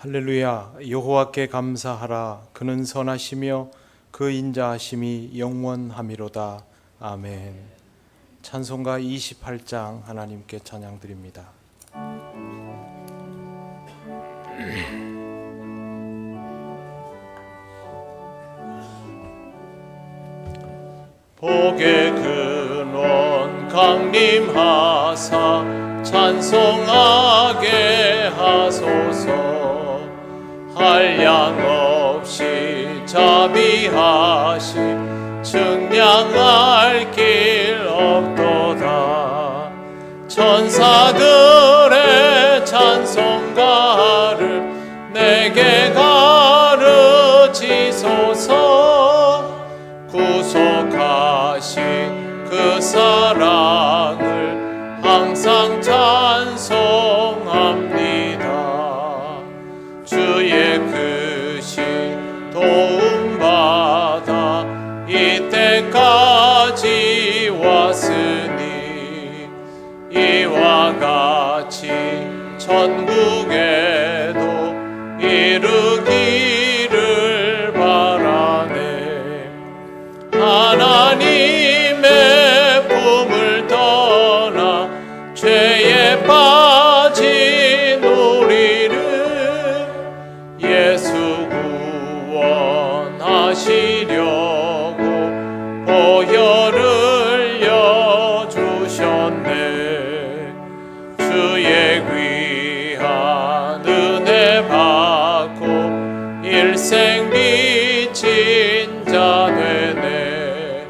할렐루야. 여호와께 감사하라. 그는 선하시며 그 인자하심이 영원하미로다. 아멘. 찬송가 28장 하나님께 찬양드립니다. 복의 근원 강림하사 찬송하게 하소서. 한량없이 자비하시 측량할 길 없도다. 천사들의 찬송가를 내게 가르치소서. 구속하신 그 사랑을 항상 찬송합니다. 주의 크신 도움받아 이때까지 왔으니 이와 같이 천국에도 이르기를 바라네. 하나님의 품을 떠나 죄에 빠진 우리를 예수 구원하시려고 보혈을 여주셨네. 주의 귀한 은혜 받고 일생 비친 자 되네.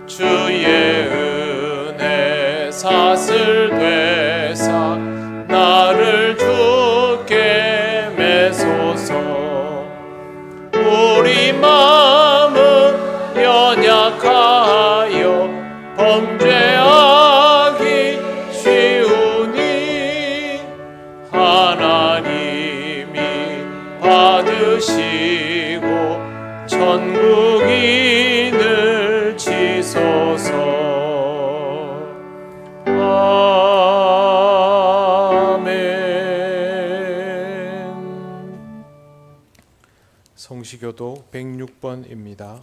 주의 은혜 사슬 되사 나를 주께 매소서. 우리 마음은 연약하여 범죄하기 쉬우니 하나님이 받으시고 천국인을 지소서. 성시교도 106번입니다.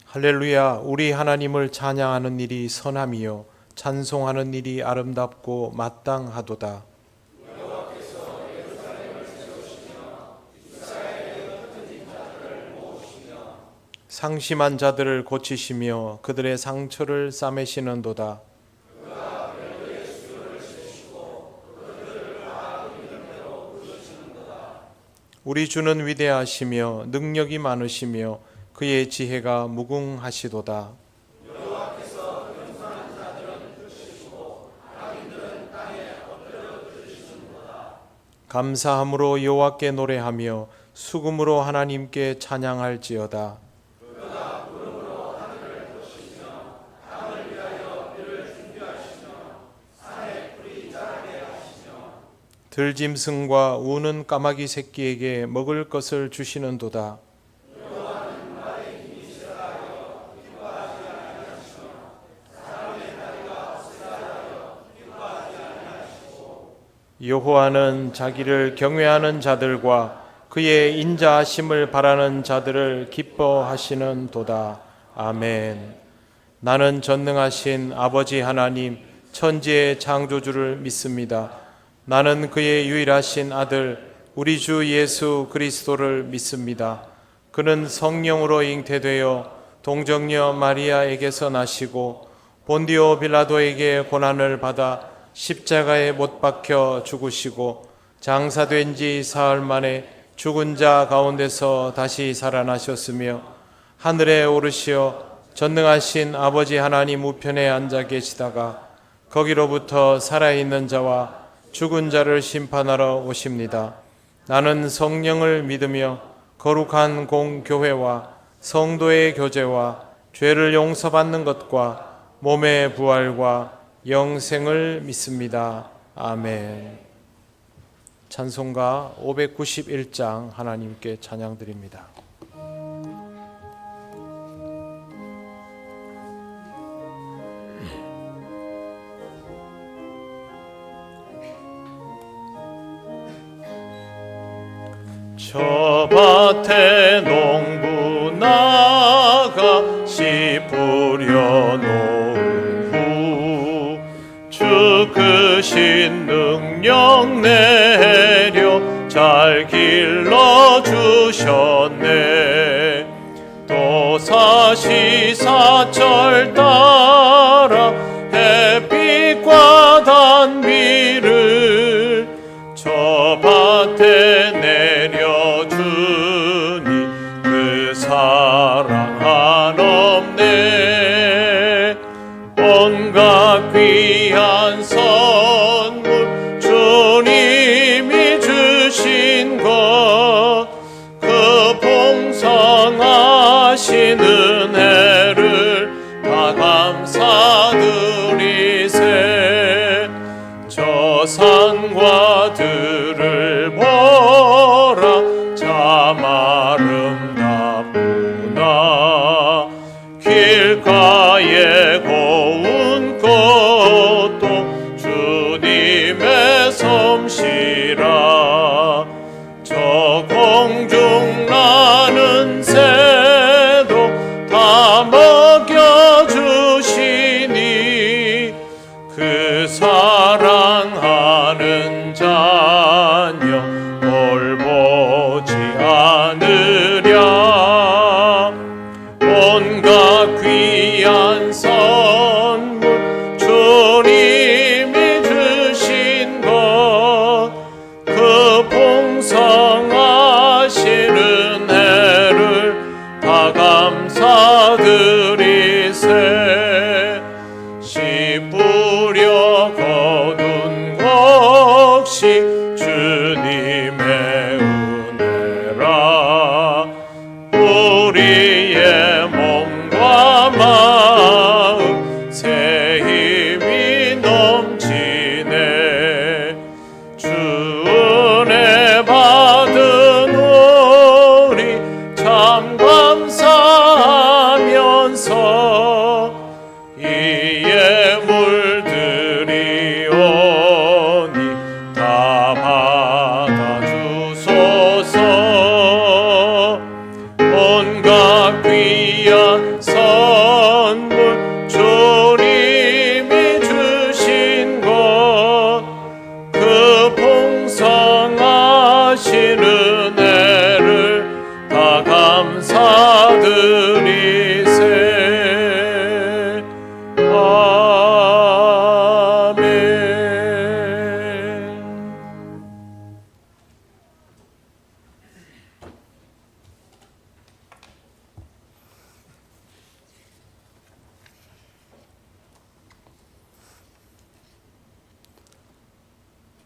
할렐루야. 우리 하나님을 찬양하는 일이 선함이요 찬송하는 일이 아름답고 마땅하도다. 상심한 자들을 고치시며 그들의 상처를 싸매시는도다. 우리 주는 위대하시며 능력이 많으시며 그의 지혜가 무궁하시도다. 감사함으로 여호와께 노래하며 수금으로 하나님께 찬양할지어다. 들짐승과 우는 까마귀 새끼에게 먹을 것을 주시는도다. 여호와는 자기를 경외하는 자들과 그의 인자하심을 바라는 자들을 기뻐하시는도다. 아멘. 나는 전능하신 아버지 하나님 천지의 창조주를 믿습니다. 나는 그의 유일하신 아들 우리 주 예수 그리스도를 믿습니다. 그는 성령으로 잉태되어 동정녀 마리아에게서 나시고 본디오 빌라도에게 고난을 받아 십자가에 못 박혀 죽으시고 장사된 지 사흘 만에 죽은 자 가운데서 다시 살아나셨으며 하늘에 오르시어 전능하신 아버지 하나님 우편에 앉아 계시다가 거기로부터 살아있는 자와 죽은 자를 심판하러 오십니다. 나는 성령을 믿으며 거룩한 공교회와 성도의 교제와 죄를 용서받는 것과 몸의 부활과 영생을 믿습니다. 아멘. 찬송가 591장 하나님께 찬양드립니다. 저 밭에 농부 나가 씨 뿌려놓은 후 주 크신 능력 내려 잘 길러주셨네. 또 사시사철 따라 햇빛과 단비를 저 밭에 내려주니 그 사랑 한없네. 온갖 귀한 선물 주님이 주신 것 그 풍성하신 은혜를 다 감사드리세. 저 산과 들을 보라 참 아름답구나. 길가에 고운 꽃도 주님의 솜씨라. 저 공중 나는 새도 다 먹여주시니 그 사랑하는 자녀 돌보지 않으랴. 온갖 귀한 선물 주님이 주신 것 그 풍성하신 은혜를 다 감사드리세. 씨 뿌려 거둔 것이 주님의 은혜라. 우리의 몸과 마음 새 힘이 넘치네. 주 은혜 받은 우리 참 감사하면서 이 예물들이 오니 다 받아주소서. 온갖 귀한 선물 주님이 주신 것 그 풍성하신 은혜를 다 감사드리세. 아멘.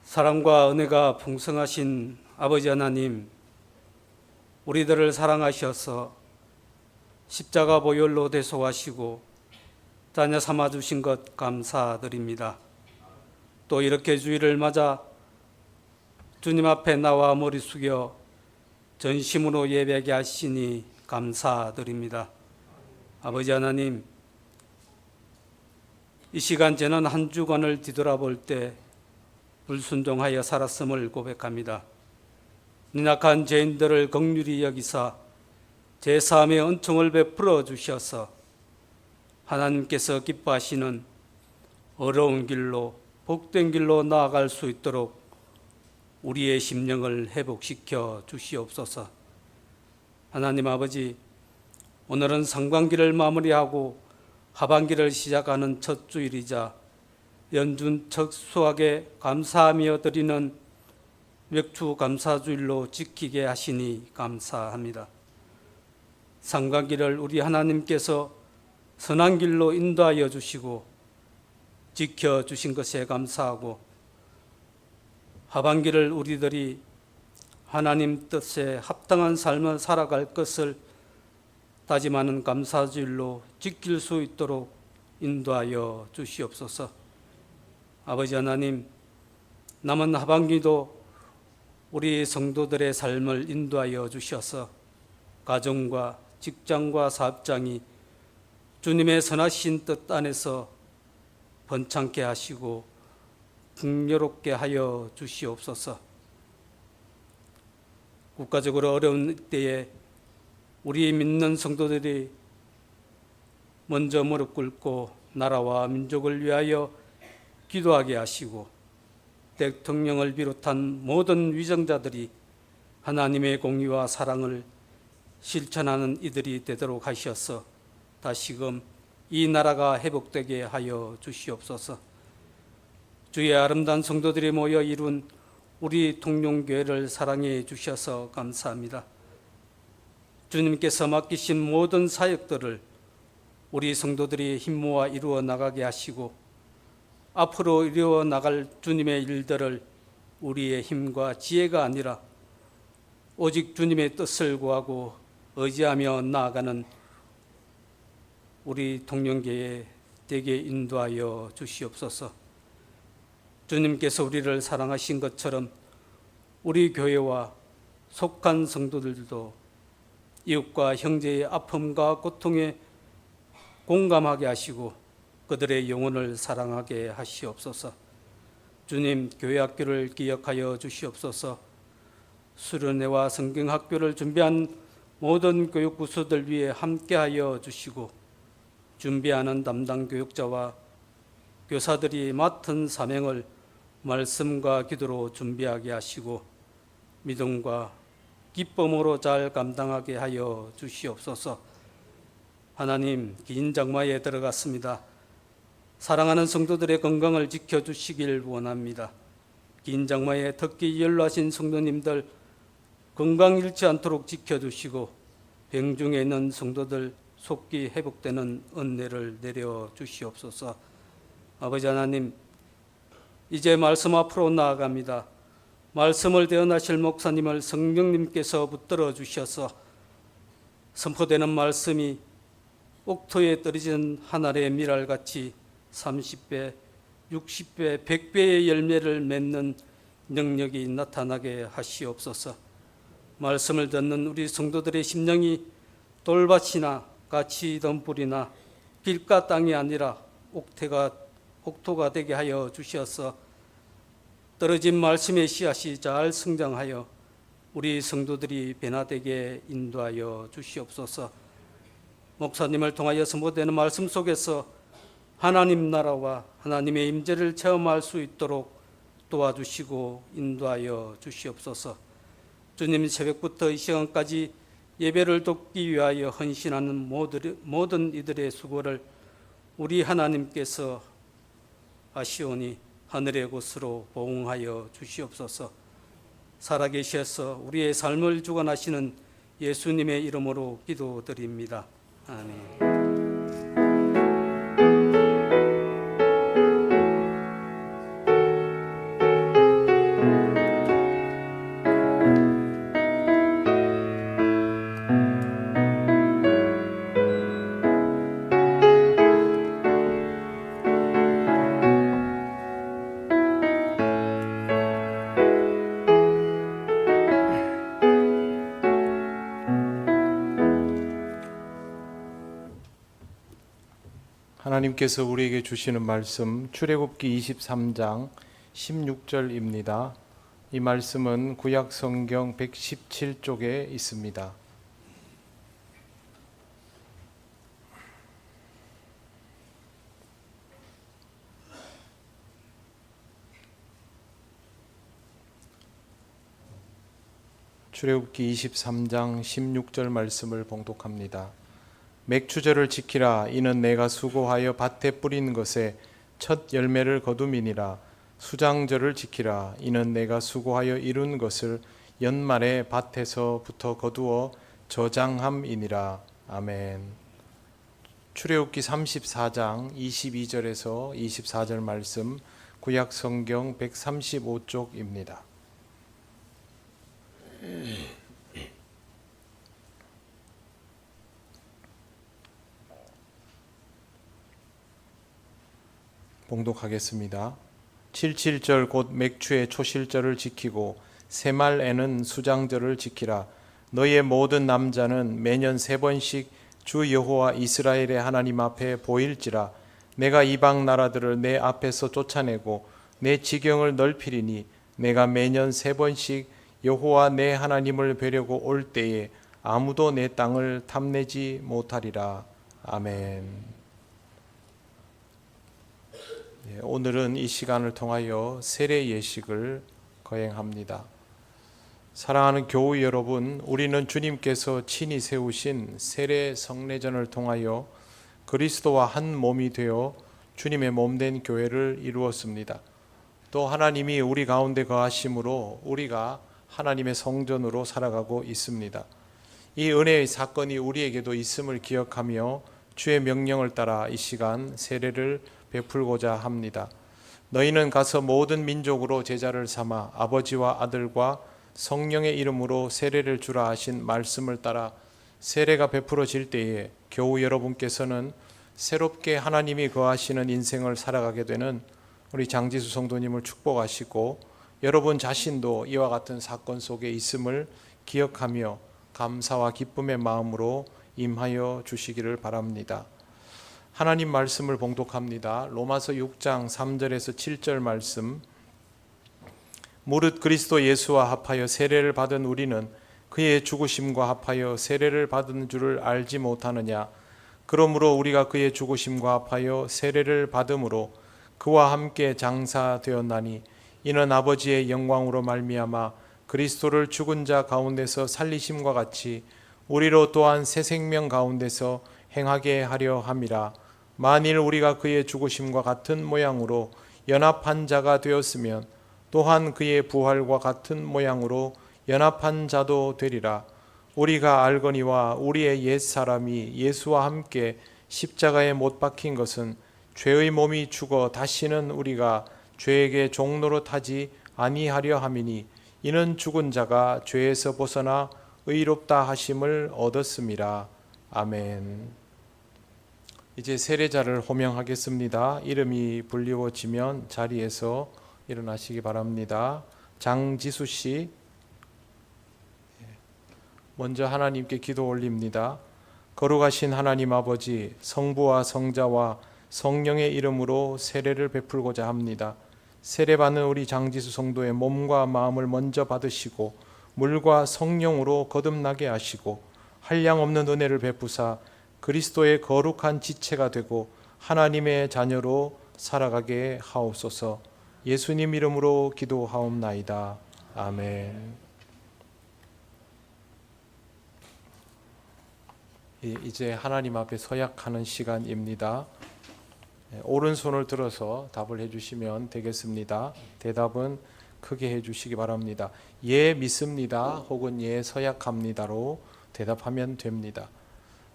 사랑과 은혜가 풍성하신 아버지 하나님, 우리들을 사랑하셔서 십자가 보혈로 대속하시고 자녀 삼아주신 것 감사드립니다. 또 이렇게 주일을 맞아 주님 앞에 나와 머리 숙여 전심으로 예배하게 하시니 감사드립니다. 아버지 하나님, 이 시간 저는 한 주간을 뒤돌아볼 때 불순종하여 살았음을 고백합니다. 연약한 죄인들을 긍휼히 여기사 제사함의 은총을 베풀어 주셔서 하나님께서 기뻐하시는 어려운 길로 복된 길로 나아갈 수 있도록 우리의 심령을 회복시켜 주시옵소서. 하나님 아버지, 오늘은 상반기를 마무리하고 하반기를 시작하는 첫 주일이자 연준 첫 수확에 감사하며 드리는 맥주 감사주일로 지키게 하시니 감사합니다. 상반기를 우리 하나님께서 선한 길로 인도하여 주시고 지켜주신 것에 감사하고 하반기를 우리들이 하나님 뜻에 합당한 삶을 살아갈 것을 다짐하는 감사주일로 지킬 수 있도록 인도하여 주시옵소서. 아버지 하나님, 남은 하반기도 우리 성도들의 삶을 인도하여 주셔서 가정과 직장과 사업장이 주님의 선하신 뜻 안에서 번창케 하시고 풍요롭게 하여 주시옵소서. 국가적으로 어려운 때에 우리 믿는 성도들이 먼저 무릎 꿇고 나라와 민족을 위하여 기도하게 하시고 대통령을 비롯한 모든 위정자들이 하나님의 공의와 사랑을 실천하는 이들이 되도록 하셔서 다시금 이 나라가 회복되게 하여 주시옵소서. 주의 아름다운 성도들이 모여 이룬 우리 통용교회를 사랑해 주셔서 감사합니다. 주님께서 맡기신 모든 사역들을 우리 성도들이 힘 모아 이루어 나가게 하시고 앞으로 이루어 나갈 주님의 일들을 우리의 힘과 지혜가 아니라 오직 주님의 뜻을 구하고 의지하며 나아가는 우리 통영교회 되게 인도하여 주시옵소서. 주님께서 우리를 사랑하신 것처럼 우리 교회와 속한 성도들도 이웃과 형제의 아픔과 고통에 공감하게 하시고 그들의 영혼을 사랑하게 하시옵소서. 주님, 교회 학교를 기억하여 주시옵소서. 수련회와 성경학교를 준비한 모든 교육 부서들 위해 함께하여 주시고 준비하는 담당 교육자와 교사들이 맡은 사명을 말씀과 기도로 준비하게 하시고 믿음과 기쁨으로 잘 감당하게 하여 주시옵소서. 하나님, 긴 장마에 들어갔습니다. 사랑하는 성도들의 건강을 지켜주시길 원합니다. 긴 장마에 특히 연로하신 성도님들 건강 잃지 않도록 지켜주시고 병중에 있는 성도들 속기 회복되는 은혜를 내려 주시옵소서. 아버지 하나님, 이제 말씀 앞으로 나아갑니다. 말씀을 대언하실 목사님을 성령님께서 붙들어 주셔서 선포되는 말씀이 옥토에 떨어진 한 알의 밀알같이 30배, 60배, 100배의 열매를 맺는 능력이 나타나게 하시옵소서. 말씀을 듣는 우리 성도들의 심령이 돌밭이나 가치 덤불이나 길가 땅이 아니라 옥토가 되게 하여 주셔서 떨어진 말씀의 씨앗이 잘 성장하여 우리 성도들이 변화되게 인도하여 주시옵소서. 목사님을 통하여 선포되는 말씀 속에서 하나님 나라와 하나님의 임재를 체험할 수 있도록 도와주시고 인도하여 주시옵소서. 주님, 새벽부터 이 시간까지 예배를 돕기 위하여 헌신하는 모든 이들의 수고를 우리 하나님께서 아시오니 하늘의 곳으로 보응하여 주시옵소서. 살아계셔서 우리의 삶을 주관하시는 예수님의 이름으로 기도드립니다. 아멘. 하나님께서 우리에게 주시는 말씀 출애굽기 23장 16절입니다. 이 말씀은 구약 성경 117쪽에 있습니다. 출애굽기 23장 16절 말씀을 봉독합니다. 맥추절을 지키라. 이는 내가 수고하여 밭에 뿌린 것에 첫 열매를 거둠이니라. 수장절을 지키라. 이는 내가 수고하여 이룬 것을 연말에 밭에서부터 거두어 저장함이니라. 아멘. 출애굽기 34장 22절에서 24절 말씀 구약 성경 135쪽입니다. 봉독하겠습니다. 77절 곧 맥추의 초실절을 지키고 새말에는 수장절을 지키라. 너의 모든 남자는 매년 3번씩 주 여호와 이스라엘의 하나님 앞에 보일지라. 내가 이방 나라들을 내 앞에서 쫓아내고 내 지경을 넓히리니 내가 매년 3번씩 여호와 내 하나님을 뵈려고 올 때에 아무도 내 땅을 탐내지 못하리라. 아멘. 오늘은 이 시간을 통하여 세례 예식을 거행합니다. 사랑하는 교우 여러분, 우리는 주님께서 친히 세우신 세례 성례전을 통하여 그리스도와 한 몸이 되어 주님의 몸된 교회를 이루었습니다. 또 하나님이 우리 가운데 거하심으로 우리가 하나님의 성전으로 살아가고 있습니다. 이 은혜의 사건이 우리에게도 있음을 기억하며 주의 명령을 따라 이 시간 세례를 베풀고자 합니다. 너희는 가서 모든 민족으로 제자를 삼아 아버지와 아들과 성령의 이름으로 세례를 주라 하신 말씀을 따라 세례가 베풀어질 때에 교우 여러분께서는 새롭게 하나님이 거하시는 인생을 살아가게 되는 우리 장지수 성도님을 축복하시고 여러분 자신도 이와 같은 사건 속에 있음을 기억하며 감사와 기쁨의 마음으로 임하여 주시기를 바랍니다. 하나님 말씀을 봉독합니다. 로마서 6장 3절에서 7절 말씀. 무릇 그리스도 예수와 합하여 세례를 받은 우리는 그의 죽으심과 합하여 세례를 받은 줄을 알지 못하느냐. 그러므로 우리가 그의 죽으심과 합하여 세례를 받음으로 그와 함께 장사되었나니 이는 아버지의 영광으로 말미암아 그리스도를 죽은 자 가운데서 살리심과 같이 우리로 또한 새 생명 가운데서 행하게 하려 함이라. 만일 우리가 그의 죽으심과 같은 모양으로 연합한 자가 되었으면 또한 그의 부활과 같은 모양으로 연합한 자도 되리라. 우리가 알거니와 우리의 옛사람이 예수와 함께 십자가에 못 박힌 것은 죄의 몸이 죽어 다시는 우리가 죄에게 종노릇 하지 아니하려 함이니 이는 죽은 자가 죄에서 벗어나 의롭다 하심을 얻었음이라. 아멘. 이제 세례자를 호명하겠습니다. 이름이 불리워지면 자리에서 일어나시기 바랍니다. 장지수 씨, 먼저 하나님께 기도 올립니다. 거룩하신 하나님 아버지, 성부와 성자와 성령의 이름으로 세례를 베풀고자 합니다. 세례받는 우리 장지수 성도의 몸과 마음을 먼저 받으시고 물과 성령으로 거듭나게 하시고 한량없는 은혜를 베푸사 그리스도의 거룩한 지체가 되고 하나님의 자녀로 살아가게 하옵소서. 예수님 이름으로 기도하옵나이다. 아멘. 이제 하나님 앞에 서약하는 시간입니다. 오른손을 들어서 답을 해주시면 되겠습니다. 대답은 크게 해주시기 바랍니다. 예 믿습니다 혹은 예 서약합니다로 대답하면 됩니다.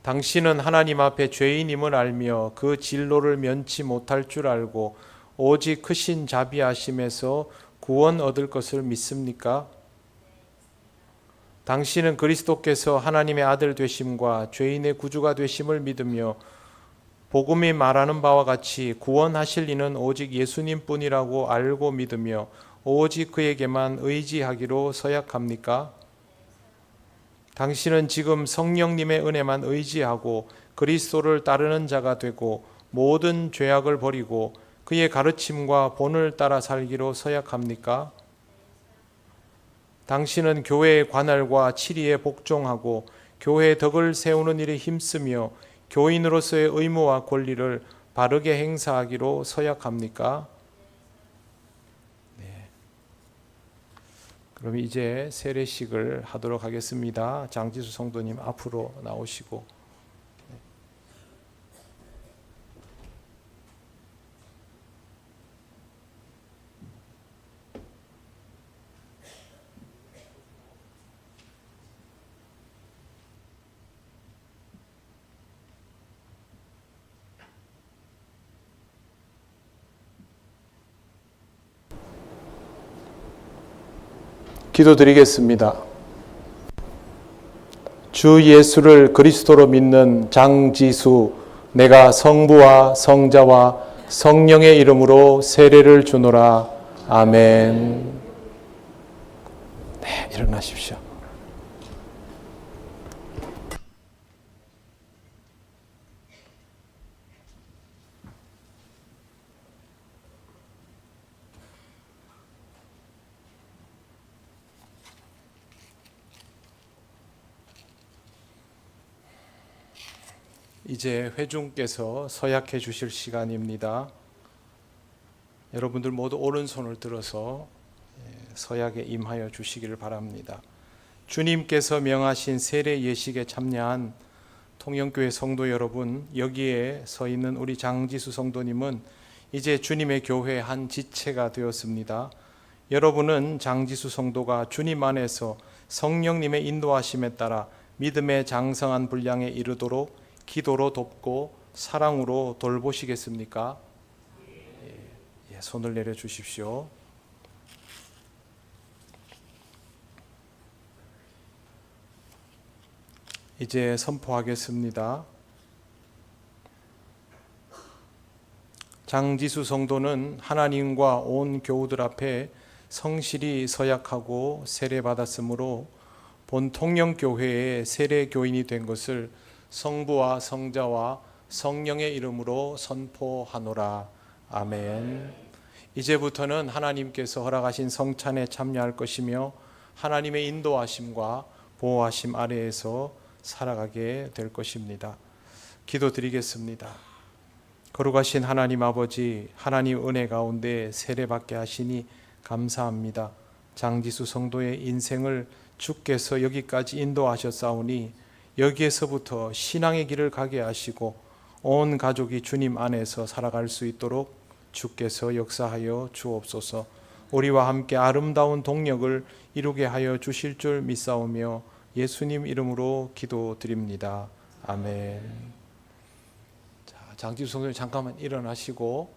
당신은 하나님 앞에 죄인임을 알며 그 진로를 면치 못할 줄 알고 오직 크신 자비하심에서 구원 얻을 것을 믿습니까? 당신은 그리스도께서 하나님의 아들 되심과 죄인의 구주가 되심을 믿으며 복음이 말하는 바와 같이 구원하실 이는 오직 예수님뿐이라고 알고 믿으며 오직 그에게만 의지하기로 서약합니까? 당신은 지금 성령님의 은혜만 의지하고 그리스도를 따르는 자가 되고 모든 죄악을 버리고 그의 가르침과 본을 따라 살기로 서약합니까? 당신은 교회의 관할과 치리에 복종하고 교회의 덕을 세우는 일에 힘쓰며 교인으로서의 의무와 권리를 바르게 행사하기로 서약합니까? 네. 그럼 이제 세례식을 하도록 하겠습니다. 장지수 성도님 앞으로 나오시고 기도드리겠습니다. 주 예수를 그리스도로 믿는 장지수, 내가 성부와 성자와 성령의 이름으로 세례를 주노라. 아멘. 네, 일어나십시오. 이제 회중께서 서약해 주실 시간입니다. 여러분들 모두 오른손을 들어서 서약에 임하여 주시기를 바랍니다. 주님께서 명하신 세례 예식에 참여한 통영교회 성도 여러분, 여기에 서 있는 우리 장지수 성도님은 이제 주님의 교회의 한 지체가 되었습니다. 여러분은 장지수 성도가 주님 안에서 성령님의 인도하심에 따라 믿음의 장성한 분량에 이르도록 기도로 돕고 사랑으로 돌보시겠습니까? 손을 내려 주십시오. 이제 선포하겠습니다. 장지수 성도는 하나님과 온 교우들 앞에 성실히 서약하고 세례받았으므로 본 통영교회의 세례교인이 된 것을 성부와 성자와 성령의 이름으로 선포하노라. 아멘. 이제부터는 하나님께서 허락하신 성찬에 참여할 것이며 하나님의 인도하심과 보호하심 아래에서 살아가게 될 것입니다. 기도드리겠습니다. 거룩하신 하나님 아버지, 하나님 은혜 가운데 세례받게 하시니 감사합니다. 장지수 성도의 인생을 주께서 여기까지 인도하셨사오니 여기에서부터 신앙의 길을 가게 하시고 온 가족이 주님 안에서 살아갈 수 있도록 주께서 역사하여 주옵소서. 우리와 함께 아름다운 동력을 이루게 하여 주실 줄 믿사오며 예수님 이름으로 기도드립니다. 아멘. 자, 장지수 성도님 잠깐만 일어나시고,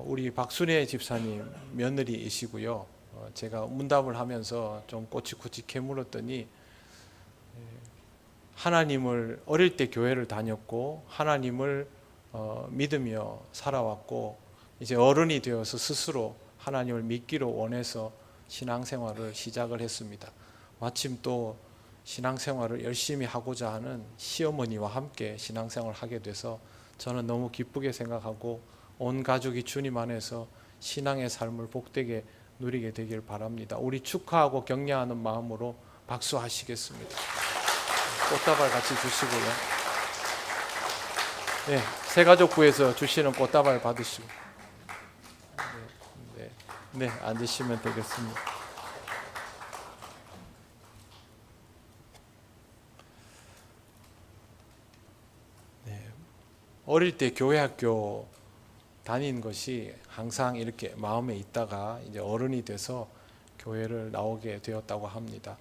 우리 박순애 집사님 며느리이시고요. 제가 문답을 하면서 좀 꼬치꼬치 캐물었더니 하나님을 어릴 때 교회를 다녔고 하나님을 믿으며 살아왔고 이제 어른이 되어서 스스로 하나님을 믿기로 원해서 신앙생활을 시작을 했습니다. 마침 또 신앙생활을 열심히 하고자 하는 시어머니와 함께 신앙생활을 하게 돼서 저는 너무 기쁘게 생각하고 온 가족이 주님 안에서 신앙의 삶을 복되게 누리게 되길 바랍니다. 우리 축하하고 격려하는 마음으로 박수하시겠습니다. 꽃다발 같이 주시고요. 네, 새가족부에서 주시는 꽃다발 받으시고 네, 앉으시면 되겠습니다. 네, 어릴 때 교회 학교 다닌 것이 항상 이렇게 마음에 있다가 이제 어른이 돼서 교회를 나오게 되었다고 합니다.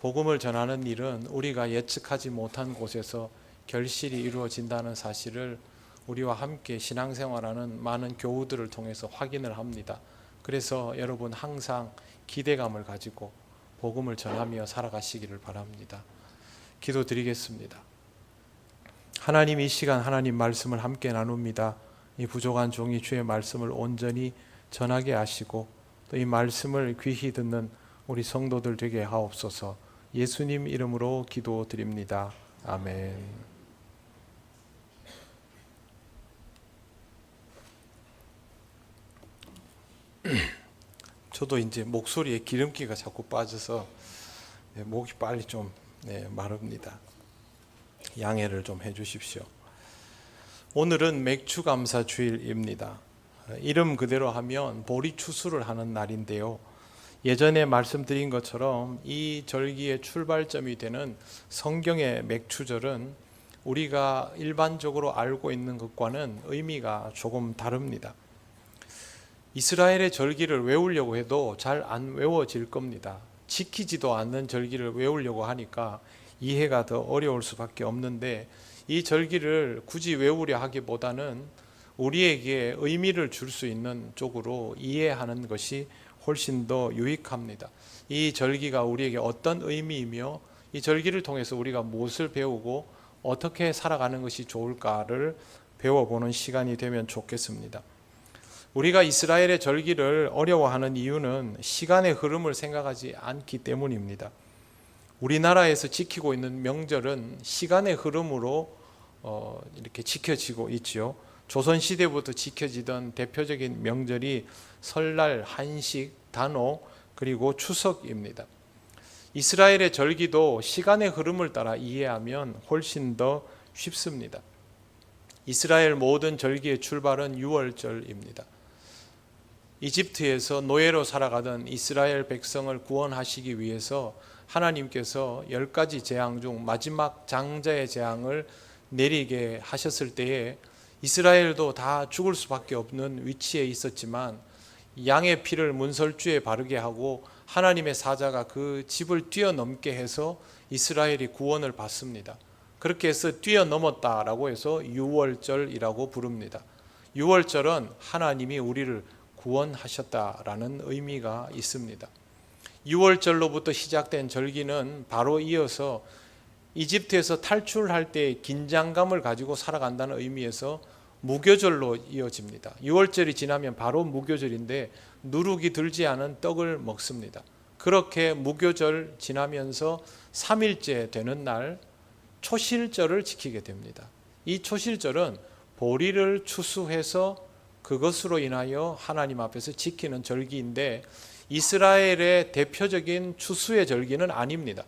복음을 전하는 일은 우리가 예측하지 못한 곳에서 결실이 이루어진다는 사실을 우리와 함께 신앙생활하는 많은 교우들을 통해서 확인을 합니다. 그래서 여러분 항상 기대감을 가지고 복음을 전하며 살아가시기를 바랍니다. 기도드리겠습니다. 하나님, 이 시간 하나님 말씀을 함께 나눕니다. 이 부족한 종이 주의 말씀을 온전히 전하게 하시고 또 이 말씀을 귀히 듣는 우리 성도들 되게 하옵소서. 예수님 이름으로 기도드립니다. 아멘. 저도 이제 목소리에 기름기가 자꾸 빠져서 목이 빨리 좀 마릅니다. 양해를 좀 해주십시오. 오늘은 맥추감사 주일입니다. 이름 그대로 하면 보리 추수를 하는 날인데요. 예전에 말씀드린 것처럼 이 절기의 출발점이 되는 성경의 맥추절은 우리가 일반적으로 알고 있는 것과는 의미가 조금 다릅니다. 이스라엘의 절기를 외우려고 해도 잘 안 외워질 겁니다. 지키지도 않는 절기를 외우려고 하니까 이해가 더 어려울 수밖에 없는데 이 절기를 굳이 외우려 하기보다는 우리에게 의미를 줄 수 있는 쪽으로 이해하는 것이 훨씬 더 유익합니다. 이 절기가 우리에게 어떤 의미이며 이 절기를 통해서 우리가 무엇을 배우고 어떻게 살아가는 것이 좋을까를 배워보는 시간이 되면 좋겠습니다. 우리가 이스라엘의 절기를 어려워하는 이유는 시간의 흐름을 생각하지 않기 때문입니다. 우리나라에서 지키고 있는 명절은 시간의 흐름으로 이렇게 지켜지고 있지요. 조선시대부터 지켜지던 대표적인 명절이 설날, 한식, 단오, 그리고 추석입니다. 이스라엘의 절기도 시간의 흐름을 따라 이해하면 훨씬 더 쉽습니다. 이스라엘 모든 절기의 출발은 유월절입니다. 이집트에서 노예로 살아가던 이스라엘 백성을 구원하시기 위해서 하나님께서 10가지 재앙 중 마지막 장자의 재앙을 내리게 하셨을 때에 이스라엘도 다 죽을 수밖에 없는 위치에 있었지만 양의 피를 문설주에 바르게 하고 하나님의 사자가 그 집을 뛰어넘게 해서 이스라엘이 구원을 받습니다. 그렇게 해서 뛰어넘었다라고 해서 유월절이라고 부릅니다. 유월절은 하나님이 우리를 구원하셨다라는 의미가 있습니다. 유월절로부터 시작된 절기는 바로 이어서 이집트에서 탈출할 때 긴장감을 가지고 살아간다는 의미에서 무교절로 이어집니다. 유월절이 지나면 바로 무교절인데 누룩이 들지 않은 떡을 먹습니다. 그렇게 무교절 지나면서 3일째 되는 날 초실절을 지키게 됩니다. 이 초실절은 보리를 추수해서 그것으로 인하여 하나님 앞에서 지키는 절기인데 이스라엘의 대표적인 추수의 절기는 아닙니다.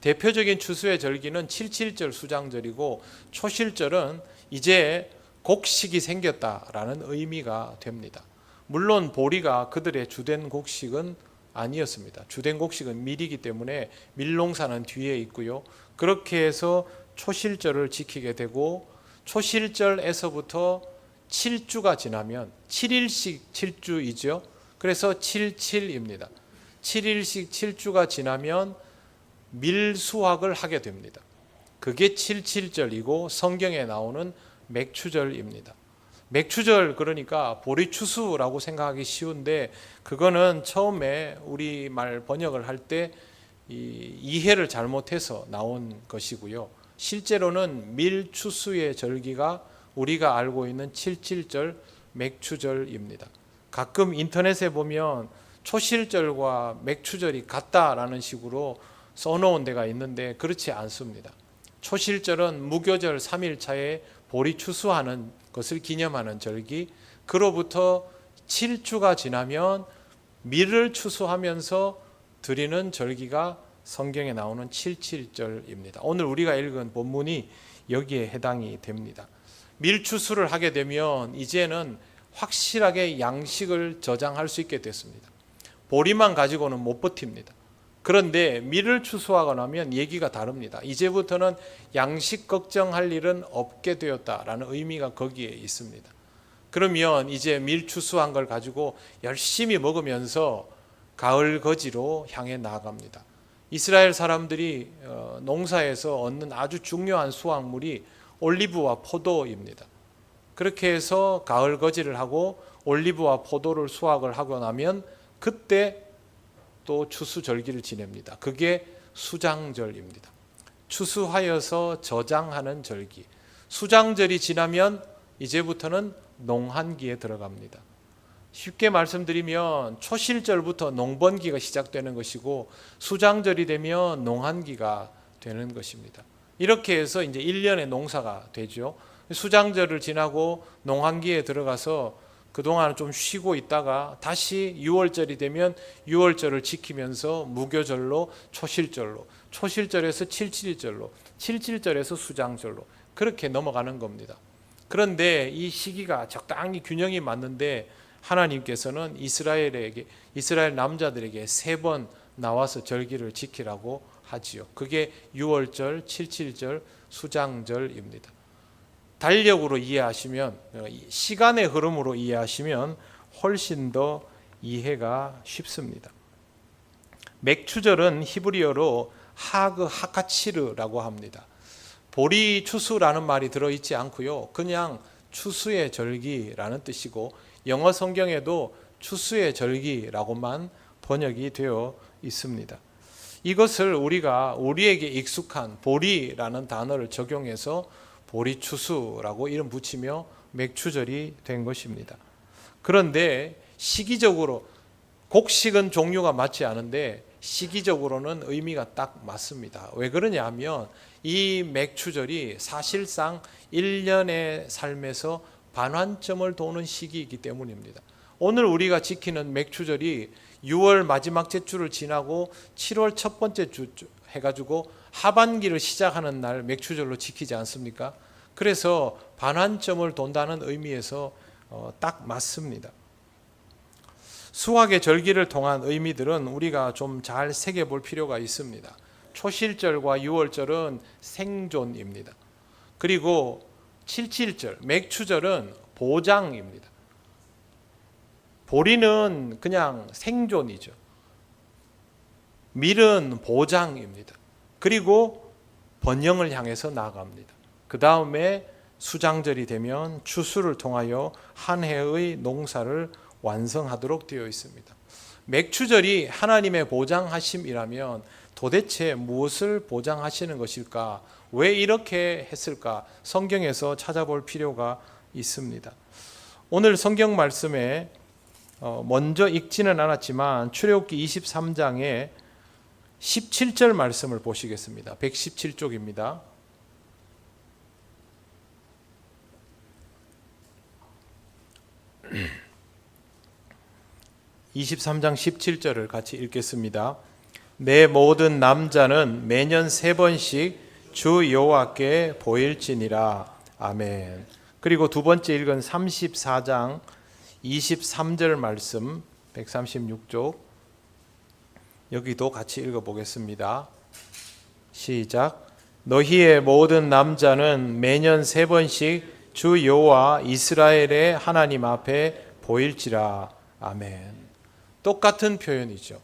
대표적인 추수의 절기는 칠칠절 수장절이고 초실절은 이제 곡식이 생겼다라는 의미가 됩니다. 물론 보리가 그들의 주된 곡식은 아니었습니다. 주된 곡식은 밀이기 때문에 밀농사는 뒤에 있고요. 그렇게 해서 초실절을 지키게 되고 초실절에서부터 7주가 지나면 7일씩 7주이죠. 그래서 77입니다. 7일씩 7주가 지나면 밀수확을 하게 됩니다. 그게 77절이고 성경에 나오는 맥추절입니다. 맥추절 그러니까 보리추수라고 생각하기 쉬운데 그거는 처음에 우리말 번역을 할 때 이해를 잘못해서 나온 것이고요. 실제로는 밀추수의 절기가 우리가 알고 있는 77절 맥추절입니다. 가끔 인터넷에 보면 초실절과 맥추절이 같다라는 식으로 써놓은 데가 있는데 그렇지 않습니다. 초실절은 무교절 3일차에 보리 추수하는 것을 기념하는 절기, 그로부터 7주가 지나면 밀을 추수하면서 드리는 절기가 성경에 나오는 77절입니다. 오늘 우리가 읽은 본문이 여기에 해당이 됩니다. 밀 추수를 하게 되면 이제는 확실하게 양식을 저장할 수 있게 됐습니다. 보리만 가지고는 못 버팁니다. 그런데 밀을 추수하고 나면 얘기가 다릅니다. 이제부터는 양식 걱정할 일은 없게 되었다라는 의미가 거기에 있습니다. 그러면 이제 밀 추수한 걸 가지고 열심히 먹으면서 가을 거지로 향해 나아갑니다. 이스라엘 사람들이 농사에서 얻는 아주 중요한 수확물이 올리브와 포도입니다. 그렇게 해서 가을 거지를 하고 올리브와 포도를 수확을 하고 나면 그때 또 추수절기를 지냅니다. 그게 수장절입니다. 추수하여서 저장하는 절기. 수장절이 지나면 이제부터는 농한기에 들어갑니다. 쉽게 말씀드리면 초실절부터 농번기가 시작되는 것이고 수장절이 되면 농한기가 되는 것입니다. 이렇게 해서 이제 1년의 농사가 되죠. 수장절을 지나고 농한기에 들어가서 그동안 좀 쉬고 있다가 다시 6월절이 되면 6월절을 지키면서 무교절로 초실절로, 초실절에서 77절로, 77절에서 수장절로 그렇게 넘어가는 겁니다. 그런데 이 시기가 적당히 균형이 맞는데 하나님께서는 이스라엘 남자들에게 3번 나와서 절기를 지키라고 하지요. 그게 6월절, 77절, 수장절입니다. 달력으로 이해하시면, 시간의 흐름으로 이해하시면 훨씬 더 이해가 쉽습니다. 맥추절은 히브리어로 하그 하카치르라고 합니다. 보리 추수라는 말이 들어있지 않고요. 그냥 추수의 절기라는 뜻이고 영어 성경에도 추수의 절기라고만 번역이 되어 있습니다. 이것을 우리에게 익숙한 보리라는 단어를 적용해서 보리추수라고 이름 붙이며 맥추절이 된 것입니다. 그런데 시기적으로 곡식은 종류가 맞지 않은데 시기적으로는 의미가 딱 맞습니다. 왜 그러냐 하면 이 맥추절이 사실상 1년의 삶에서 반환점을 도는 시기이기 때문입니다. 오늘 우리가 지키는 맥추절이 6월 마지막 제주를 지나고 7월 첫 번째 주 해가지고 하반기를 시작하는 날 맥추절로 지키지 않습니까? 그래서 반환점을 돈다는 의미에서 딱 맞습니다. 수학의 절기를 통한 의미들은 우리가 좀 잘 새겨볼 필요가 있습니다. 초실절과 6월절은 생존입니다. 그리고 77절, 맥추절은 보장입니다. 보리는 그냥 생존이죠. 밀은 보장입니다. 그리고 번영을 향해서 나아갑니다. 그 다음에 수장절이 되면 추수를 통하여 한 해의 농사를 완성하도록 되어 있습니다. 맥추절이 하나님의 보장하심이라면 도대체 무엇을 보장하시는 것일까? 왜 이렇게 했을까? 성경에서 찾아볼 필요가 있습니다. 오늘 성경 말씀에 먼저 읽지는 않았지만 출애굽기 23장에 17절 말씀을 보시겠습니다. 117쪽입니다. 23장 17절을 같이 읽겠습니다. 내 모든 남자는 매년 3번씩 주 여호와께 보일지니라. 아멘. 그리고 두 번째 읽은 34장 23절 말씀 136쪽 여기도 같이 읽어보겠습니다. 시작. 너희의 모든 남자는 매년 3번씩 주 여호와 이스라엘의 하나님 앞에 보일지라. 아멘. 똑같은 표현이죠.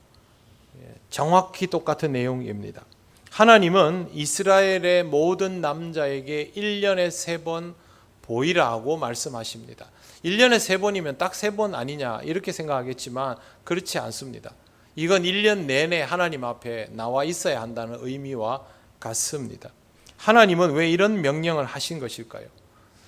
정확히 똑같은 내용입니다. 하나님은 이스라엘의 모든 남자에게 1년에 3번 보이라고 말씀하십니다. 1년에 3번이면 딱 3번 아니냐 이렇게 생각하겠지만 그렇지 않습니다. 이건 1년 내내 하나님 앞에 나와 있어야 한다는 의미와 같습니다. 하나님은 왜 이런 명령을 하신 것일까요?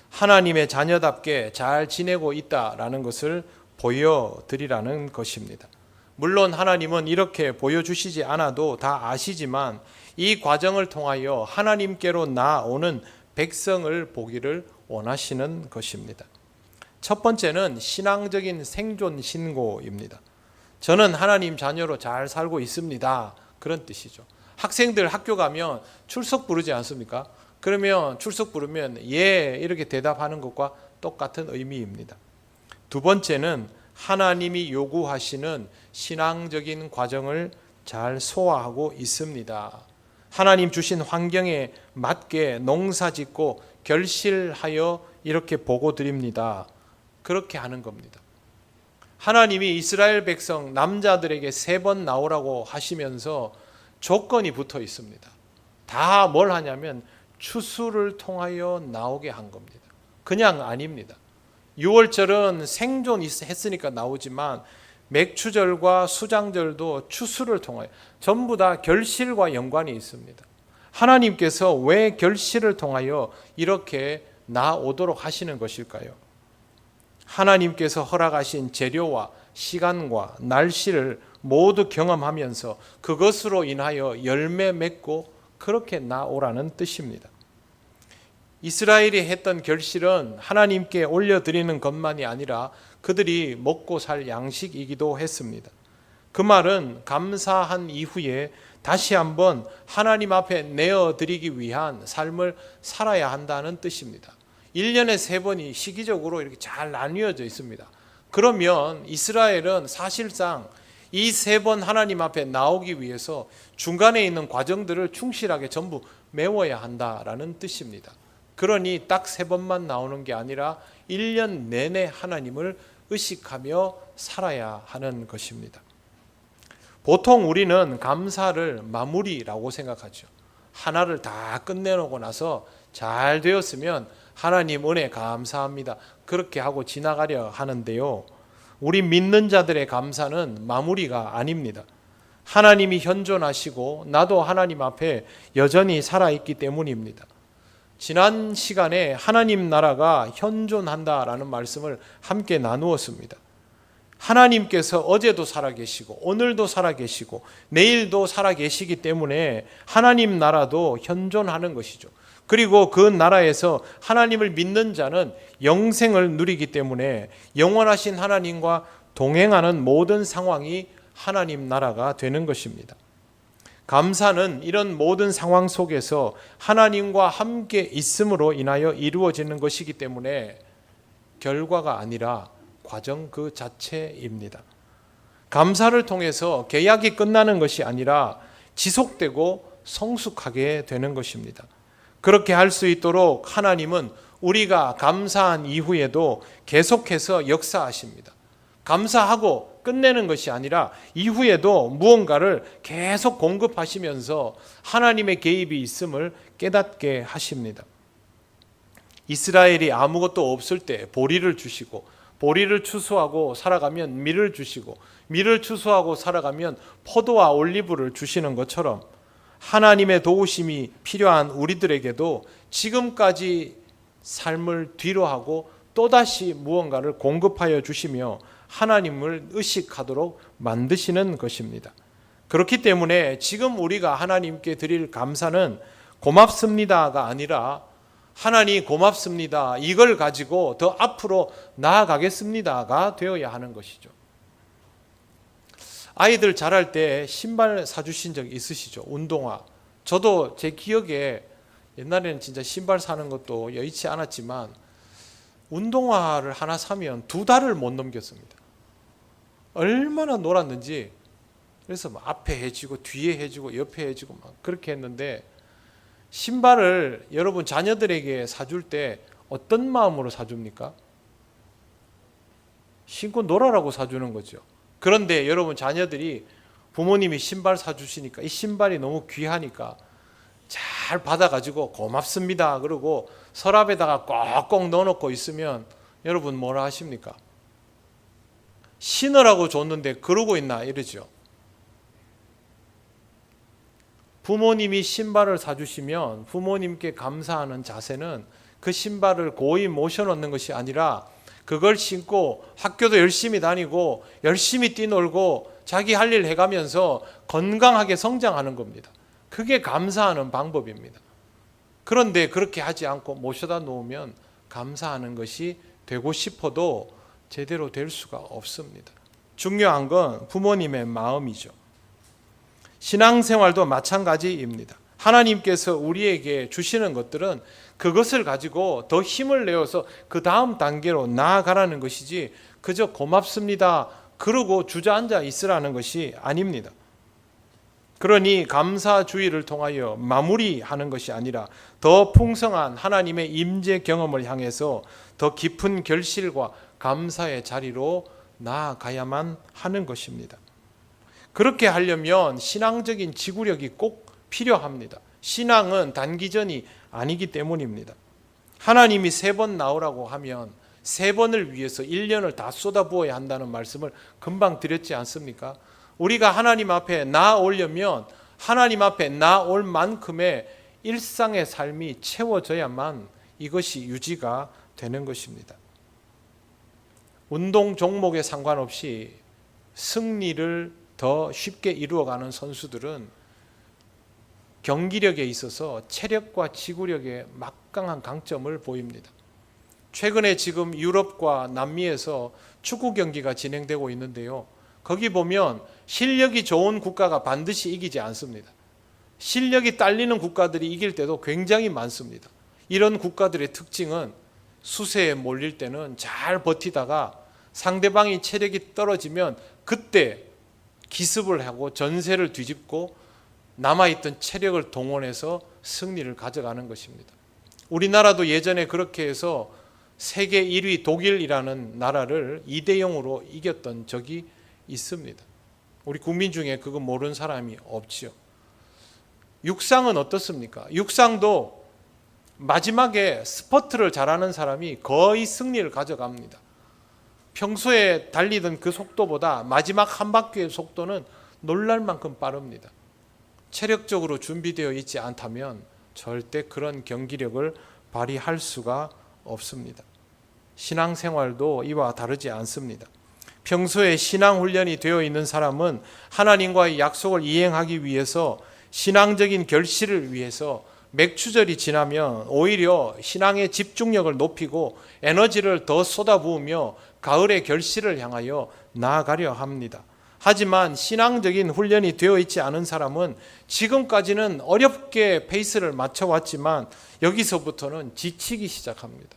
하나님의 자녀답게 잘 지내고 있다라는 것을 보여드리라는 것입니다. 물론 하나님은 이렇게 보여주시지 않아도 다 아시지만 이 과정을 통하여 하나님께로 나아오는 백성을 보기를 원하시는 것입니다. 첫 번째는 신앙적인 생존 신고입니다. 저는 하나님 자녀로 잘 살고 있습니다. 그런 뜻이죠. 학생들 학교 가면 출석 부르지 않습니까? 그러면 출석 부르면 예 이렇게 대답하는 것과 똑같은 의미입니다. 두 번째는 하나님이 요구하시는 신앙적인 과정을 잘 소화하고 있습니다. 하나님 주신 환경에 맞게 농사 짓고 결실하여 이렇게 보고 드립니다. 그렇게 하는 겁니다. 하나님이 이스라엘 백성 남자들에게 3번 나오라고 하시면서 조건이 붙어 있습니다. 다 뭘 하냐면 추수를 통하여 나오게 한 겁니다. 그냥 아닙니다. 6월절은 생존했으니까 나오지만 맥추절과 수장절도 추수를 통하여 전부 다 결실과 연관이 있습니다. 하나님께서 왜 결실을 통하여 이렇게 나오도록 하시는 것일까요? 하나님께서 허락하신 재료와 시간과 날씨를 모두 경험하면서 그것으로 인하여 열매 맺고 그렇게 나오라는 뜻입니다. 이스라엘이 했던 결실은 하나님께 올려드리는 것만이 아니라 그들이 먹고 살 양식이기도 했습니다. 그 말은 감사한 이후에 다시 한번 하나님 앞에 내어드리기 위한 삶을 살아야 한다는 뜻입니다. 1년에 3번이 시기적으로 이렇게 잘 나뉘어져 있습니다. 그러면 이스라엘은 사실상 이 3번 하나님 앞에 나오기 위해서 중간에 있는 과정들을 충실하게 전부 메워야 한다라는 뜻입니다. 그러니 딱 3번만 나오는 게 아니라 1년 내내 하나님을 의식하며 살아야 하는 것입니다. 보통 우리는 감사를 마무리라고 생각하죠. 하나를 다 끝내놓고 나서 잘 되었으면 하나님 은혜 감사합니다. 그렇게 하고 지나가려 하는데요. 우리 믿는 자들의 감사는 마무리가 아닙니다. 하나님이 현존하시고 나도 하나님 앞에 여전히 살아있기 때문입니다. 지난 시간에 하나님 나라가 현존한다라는 말씀을 함께 나누었습니다. 하나님께서 어제도 살아계시고 오늘도 살아계시고 내일도 살아계시기 때문에 하나님 나라도 현존하는 것이죠. 그리고 그 나라에서 하나님을 믿는 자는 영생을 누리기 때문에 영원하신 하나님과 동행하는 모든 상황이 하나님 나라가 되는 것입니다. 감사는 이런 모든 상황 속에서 하나님과 함께 있음으로 인하여 이루어지는 것이기 때문에 결과가 아니라 과정 그 자체입니다. 감사를 통해서 계약이 끝나는 것이 아니라 지속되고 성숙하게 되는 것입니다. 그렇게 할 수 있도록 하나님은 우리가 감사한 이후에도 계속해서 역사하십니다. 감사하고 끝내는 것이 아니라 이후에도 무언가를 계속 공급하시면서 하나님의 개입이 있음을 깨닫게 하십니다. 이스라엘이 아무것도 없을 때 보리를 주시고, 보리를 추수하고 살아가면 밀을 주시고, 밀을 추수하고 살아가면 포도와 올리브를 주시는 것처럼 하나님의 도우심이 필요한 우리들에게도 지금까지 삶을 뒤로하고 또다시 무언가를 공급하여 주시며 하나님을 의식하도록 만드시는 것입니다. 그렇기 때문에 지금 우리가 하나님께 드릴 감사는 고맙습니다가 아니라 하나님 고맙습니다, 이걸 가지고 더 앞으로 나아가겠습니다가 되어야 하는 것이죠. 아이들 자랄 때 신발 사주신 적 있으시죠? 운동화. 저도 제 기억에 옛날에는 진짜 신발 사는 것도 여의치 않았지만 운동화를 하나 사면 2달을 못 넘겼습니다. 얼마나 놀았는지. 그래서 막 앞에 해지고 뒤에 해지고 옆에 해지고 막 그렇게 했는데, 신발을 여러분 자녀들에게 사줄 때 어떤 마음으로 사줍니까? 신고 놀아라고 사주는 거죠. 그런데 여러분 자녀들이 부모님이 신발 사주시니까 이 신발이 너무 귀하니까 잘 받아가지고 고맙습니다 그러고 서랍에다가 꼭꼭 넣어놓고 있으면 여러분 뭐라 하십니까? 신으라고 줬는데 그러고 있나 이러죠. 부모님이 신발을 사주시면 부모님께 감사하는 자세는 그 신발을 고이 모셔놓는 것이 아니라 그걸 신고 학교도 열심히 다니고 열심히 뛰놀고 자기 할 일 해가면서 건강하게 성장하는 겁니다. 그게 감사하는 방법입니다. 그런데 그렇게 하지 않고 모셔다 놓으면 감사하는 것이 되고 싶어도 제대로 될 수가 없습니다. 중요한 건 부모님의 마음이죠. 신앙생활도 마찬가지입니다. 하나님께서 우리에게 주시는 것들은 그것을 가지고 더 힘을 내어서 그 다음 단계로 나아가라는 것이지 그저 고맙습니다 그러고 주저앉아 있으라는 것이 아닙니다. 그러니 감사주의를 통하여 마무리하는 것이 아니라 더 풍성한 하나님의 임재 경험을 향해서 더 깊은 결실과 감사의 자리로 나아가야만 하는 것입니다. 그렇게 하려면 신앙적인 지구력이 꼭 필요합니다. 신앙은 단기전이 아니기 때문입니다. 하나님이 3번 나오라고 하면 3번을 위해서 1년을 다 쏟아부어야 한다는 말씀을 금방 드렸지 않습니까? 우리가 하나님 앞에 나아오려면 하나님 앞에 나아올 만큼의 일상의 삶이 채워져야만 이것이 유지가 되는 것입니다. 운동 종목에 상관없이 승리를 더 쉽게 이루어가는 선수들은 경기력에 있어서 체력과 지구력에 막강한 강점을 보입니다. 최근에 지금 유럽과 남미에서 축구 경기가 진행되고 있는데요. 거기 보면 실력이 좋은 국가가 반드시 이기지 않습니다. 실력이 딸리는 국가들이 이길 때도 굉장히 많습니다. 이런 국가들의 특징은 수세에 몰릴 때는 잘 버티다가 상대방이 체력이 떨어지면 그때 기습을 하고 전세를 뒤집고 남아있던 체력을 동원해서 승리를 가져가는 것입니다. 우리나라도 예전에 그렇게 해서 세계 1위 독일이라는 나라를 2대0으로 이겼던 적이 있습니다. 우리 국민 중에 그거 모르는 사람이 없지요. 육상은 어떻습니까? 육상도 마지막에 스퍼트를 잘하는 사람이 거의 승리를 가져갑니다. 평소에 달리던 그 속도보다 마지막 한 바퀴의 속도는 놀랄 만큼 빠릅니다. 체력적으로 준비되어 있지 않다면 절대 그런 경기력을 발휘할 수가 없습니다. 신앙생활도 이와 다르지 않습니다. 평소에 신앙훈련이 되어 있는 사람은 하나님과의 약속을 이행하기 위해서 신앙적인 결실을 위해서 맥추절이 지나면 오히려 신앙의 집중력을 높이고 에너지를 더 쏟아부으며 가을의 결실을 향하여 나아가려 합니다. 하지만 신앙적인 훈련이 되어 있지 않은 사람은 지금까지는 어렵게 페이스를 맞춰왔지만 여기서부터는 지치기 시작합니다.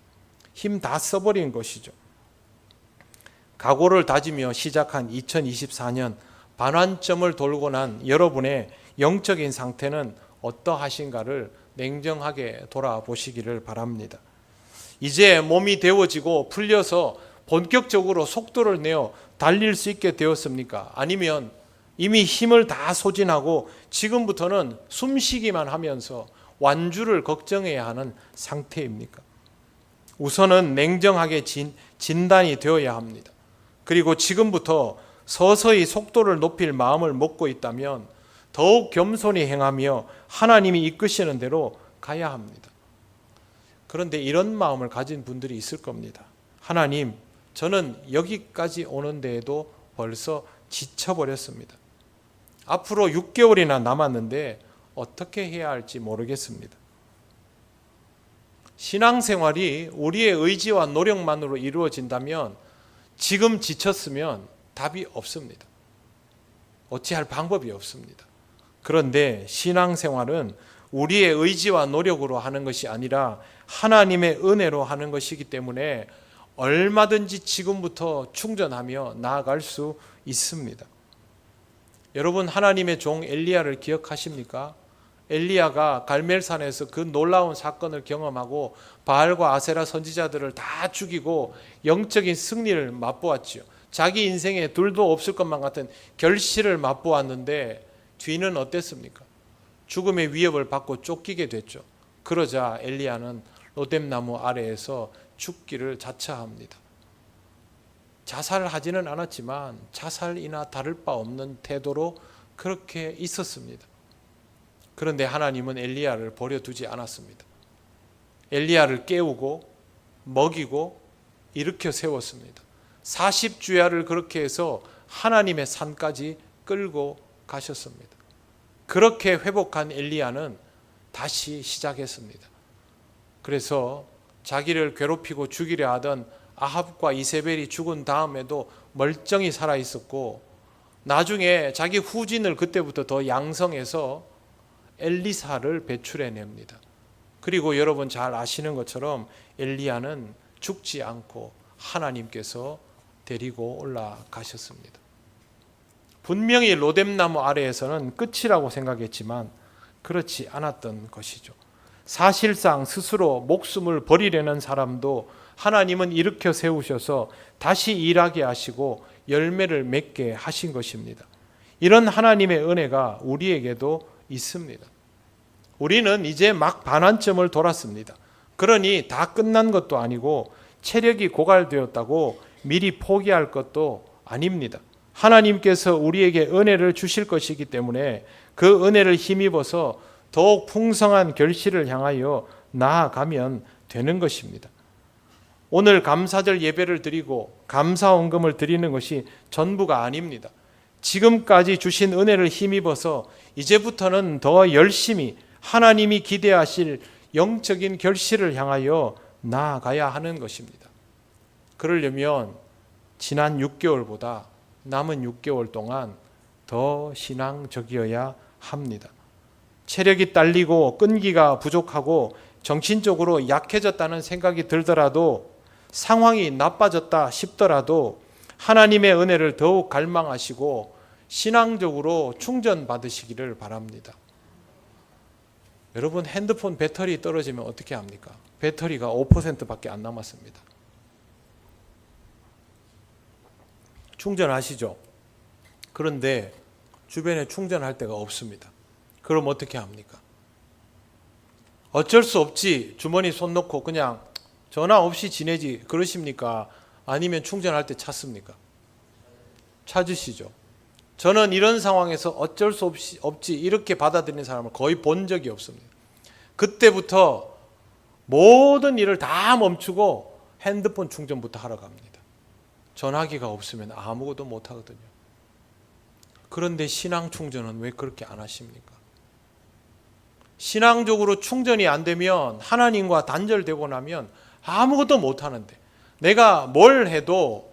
힘 다 써버린 것이죠. 각오를 다지며 시작한 2024년, 반환점을 돌고 난 여러분의 영적인 상태는 어떠하신가를 냉정하게 돌아보시기를 바랍니다. 이제 몸이 데워지고 풀려서 본격적으로 속도를 내어 달릴 수 있게 되었습니까? 아니면 이미 힘을 다 소진하고 지금부터는 숨쉬기만 하면서 완주를 걱정해야 하는 상태입니까? 우선은 냉정하게 진단이 되어야 합니다. 그리고 지금부터 서서히 속도를 높일 마음을 먹고 있다면 더욱 겸손히 행하며 하나님이 이끄시는 대로 가야 합니다. 그런데 이런 마음을 가진 분들이 있을 겁니다. 하나님, 저는 여기까지 오는 데에도 벌써 지쳐버렸습니다. 앞으로 6개월이나 남았는데 어떻게 해야 할지 모르겠습니다. 신앙생활이 우리의 의지와 노력만으로 이루어진다면 지금 지쳤으면 답이 없습니다. 어찌할 방법이 없습니다. 그런데 신앙생활은 우리의 의지와 노력으로 하는 것이 아니라 하나님의 은혜로 하는 것이기 때문에 얼마든지 지금부터 충전하며 나아갈 수 있습니다. 여러분, 하나님의 종 엘리야를 기억하십니까? 엘리야가 갈멜산에서 그 놀라운 사건을 경험하고 바알과 아세라 선지자들을 다 죽이고 영적인 승리를 맛보았지요. 자기 인생에 둘도 없을 것만 같은 결실을 맛보았는데 뒤는 어땠습니까? 죽음의 위협을 받고 쫓기게 됐죠. 그러자 엘리야는 로뎀나무 아래에서 죽기를 자처합니다. 자살하지는 않았지만 자살이나 다를 바 없는 태도로 그렇게 있었습니다. 그런데 하나님은 엘리야를 버려두지 않았습니다. 엘리야를 깨우고 먹이고 일으켜 세웠습니다. 40주야를 그렇게 해서 하나님의 산까지 끌고 가셨습니다. 그렇게 회복한 엘리야는 다시 시작했습니다. 그래서 자기를 괴롭히고 죽이려 하던 아합과 이세벨이 죽은 다음에도 멀쩡히 살아 있었고, 나중에 자기 후진을 그때부터 더 양성해서 엘리사를 배출해냅니다. 그리고 여러분 잘 아시는 것처럼 엘리야는 죽지 않고 하나님께서 데리고 올라가셨습니다. 분명히 로뎀나무 아래에서는 끝이라고 생각했지만 그렇지 않았던 것이죠. 사실상 스스로 목숨을 버리려는 사람도 하나님은 일으켜 세우셔서 다시 일하게 하시고 열매를 맺게 하신 것입니다. 이런 하나님의 은혜가 우리에게도 있습니다. 우리는 이제 막 반환점을 돌았습니다. 그러니 다 끝난 것도 아니고 체력이 고갈되었다고 미리 포기할 것도 아닙니다. 하나님께서 우리에게 은혜를 주실 것이기 때문에 그 은혜를 힘입어서 더욱 풍성한 결실을 향하여 나아가면 되는 것입니다. 오늘 감사절 예배를 드리고 감사원금을 드리는 것이 전부가 아닙니다. 지금까지 주신 은혜를 힘입어서 이제부터는 더 열심히 하나님이 기대하실 영적인 결실을 향하여 나아가야 하는 것입니다. 그러려면 지난 6개월보다 남은 6개월 동안 더 신앙적이어야 합니다. 체력이 딸리고 끈기가 부족하고 정신적으로 약해졌다는 생각이 들더라도, 상황이 나빠졌다 싶더라도 하나님의 은혜를 더욱 갈망하시고 신앙적으로 충전받으시기를 바랍니다. 여러분, 핸드폰 배터리 떨어지면 어떻게 합니까? 배터리가 5%밖에 안 남았습니다. 충전하시죠? 그런데 주변에 충전할 데가 없습니다. 그럼 어떻게 합니까? 어쩔 수 없지, 주머니 손 놓고 그냥 전화 없이 지내지 그러십니까? 아니면 충전할 때 찾습니까? 찾으시죠. 저는 이런 상황에서 어쩔 수 없지 이렇게 받아들이는 사람을 거의 본 적이 없습니다. 그때부터 모든 일을 다 멈추고 핸드폰 충전부터 하러 갑니다. 전화기가 없으면 아무것도 못 하거든요. 그런데 신앙 충전은 왜 그렇게 안 하십니까? 신앙적으로 충전이 안 되면 하나님과 단절되고 나면 아무것도 못 하는데, 내가 뭘 해도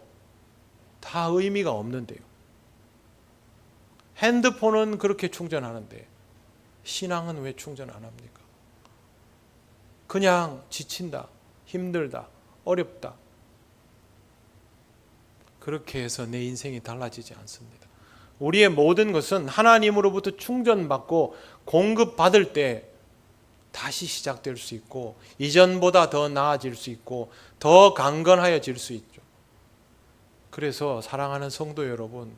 다 의미가 없는데요. 핸드폰은 그렇게 충전하는데 신앙은 왜 충전 안 합니까? 그냥 지친다, 힘들다, 어렵다, 그렇게 해서 내 인생이 달라지지 않습니다. 우리의 모든 것은 하나님으로부터 충전받고 공급받을 때 다시 시작될 수 있고, 이전보다 더 나아질 수 있고, 더 강건하여질 수 있죠. 그래서 사랑하는 성도 여러분,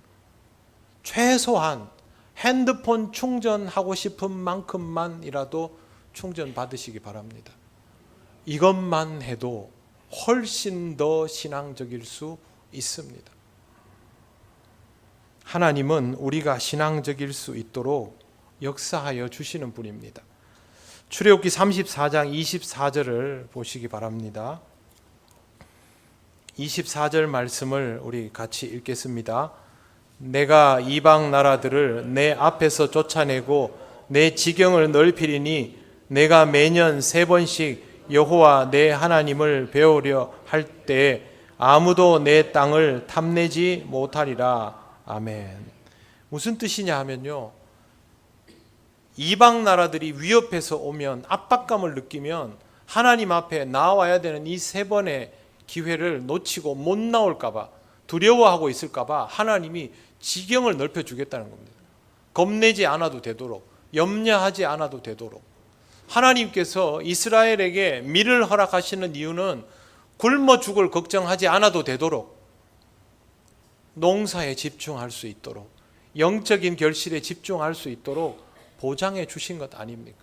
최소한 핸드폰 충전하고 싶은 만큼만이라도 충전 받으시기 바랍니다. 이것만 해도 훨씬 더 신앙적일 수 있습니다. 하나님은 우리가 신앙적일 수 있도록 역사하여 주시는 분입니다. 출애굽기 34장 24절을 보시기 바랍니다. 24절 말씀을 우리 같이 읽겠습니다. 내가 이방 나라들을 내 앞에서 쫓아내고 내 지경을 넓히리니 내가 매년 3번씩 여호와 내 하나님을 배우려 할 때 아무도 내 땅을 탐내지 못하리라. 아멘. 무슨 뜻이냐 하면요, 이방 나라들이 위협해서 오면, 압박감을 느끼면 하나님 앞에 나와야 되는 이 3번의 기회를 놓치고 못 나올까 봐, 두려워하고 있을까 봐 하나님이 지경을 넓혀 주겠다는 겁니다. 겁내지 않아도 되도록, 염려하지 않아도 되도록. 하나님께서 이스라엘에게 밀을 허락하시는 이유는 굶어 죽을 걱정하지 않아도 되도록, 농사에 집중할 수 있도록, 영적인 결실에 집중할 수 있도록 보장해 주신 것 아닙니까?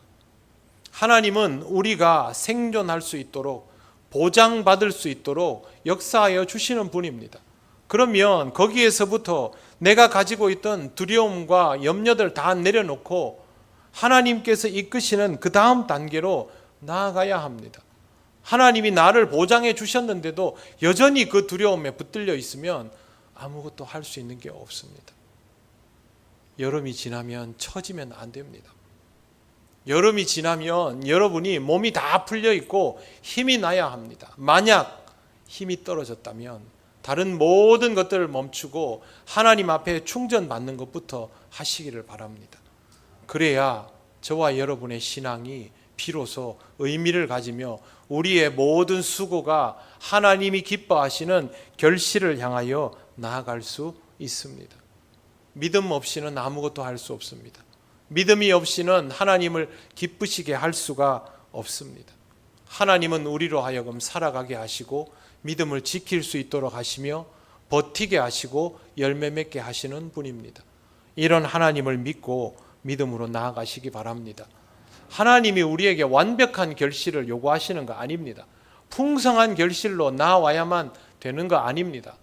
하나님은 우리가 생존할 수 있도록, 보장받을 수 있도록 역사하여 주시는 분입니다. 그러면 거기에서부터 내가 가지고 있던 두려움과 염려들 다 내려놓고 하나님께서 이끄시는 그 다음 단계로 나아가야 합니다. 하나님이 나를 보장해 주셨는데도 여전히 그 두려움에 붙들려 있으면 아무것도 할 수 있는 게 없습니다. 여름이 지나면 처지면 안 됩니다. 여름이 지나면 여러분이 몸이 다 풀려 있고 힘이 나야 합니다. 만약 힘이 떨어졌다면 다른 모든 것들을 멈추고 하나님 앞에 충전받는 것부터 하시기를 바랍니다. 그래야 저와 여러분의 신앙이 비로소 의미를 가지며 우리의 모든 수고가 하나님이 기뻐하시는 결실을 향하여 나아갈 수 있습니다. 믿음 없이는 아무것도 할 수 없습니다. 믿음이 없이는 하나님을 기쁘시게 할 수가 없습니다. 하나님은 우리로 하여금 살아가게 하시고 믿음을 지킬 수 있도록 하시며 버티게 하시고 열매 맺게 하시는 분입니다. 이런 하나님을 믿고 믿음으로 나아가시기 바랍니다. 하나님이 우리에게 완벽한 결실을 요구하시는 거 아닙니다. 풍성한 결실로 나와야만 되는 거 아닙니다.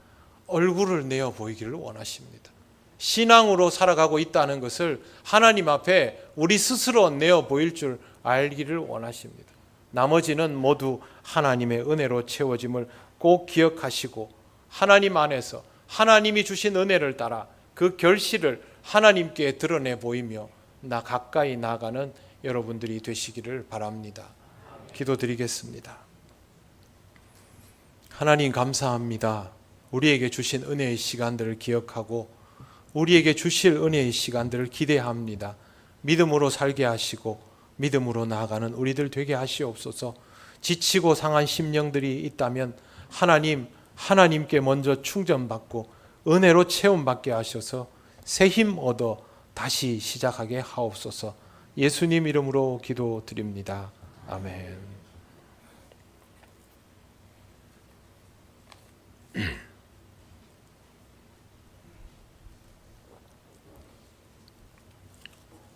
얼굴을 내어 보이기를 원하십니다. 신앙으로 살아가고 있다는 것을 하나님 앞에 우리 스스로 내어 보일 줄 알기를 원하십니다. 나머지는 모두 하나님의 은혜로 채워짐을 꼭 기억하시고 하나님 안에서 하나님이 주신 은혜를 따라 그 결실을 하나님께 드러내 보이며 나 가까이 나아가는 여러분들이 되시기를 바랍니다. 기도드리겠습니다. 하나님 감사합니다. 우리에게 주신 은혜의 시간들을 기억하고 우리에게 주실 은혜의 시간들을 기대합니다. 믿음으로 살게 하시고 믿음으로 나아가는 우리들 되게 하시옵소서. 지치고 상한 심령들이 있다면 하나님께 먼저 충전받고 은혜로 체험받게 하셔서 새 힘 얻어 다시 시작하게 하옵소서. 예수님 이름으로 기도드립니다. 아멘.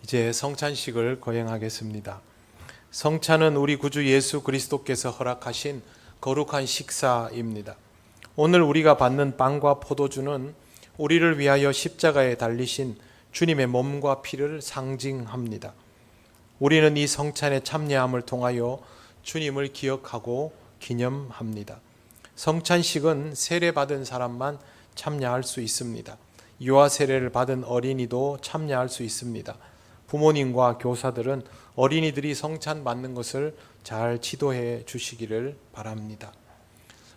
이제 성찬식을 거행하겠습니다. 성찬은 우리 구주 예수 그리스도께서 허락하신 거룩한 식사입니다. 오늘 우리가 받는 빵과 포도주는 우리를 위하여 십자가에 달리신 주님의 몸과 피를 상징합니다. 우리는 이 성찬에 참여함을 통하여 주님을 기억하고 기념합니다. 성찬식은 세례받은 사람만 참여할 수 있습니다. 유아 세례를 받은 어린이도 참여할 수 있습니다. 부모님과 교사들은 어린이들이 성찬 받는 것을 잘 지도해 주시기를 바랍니다.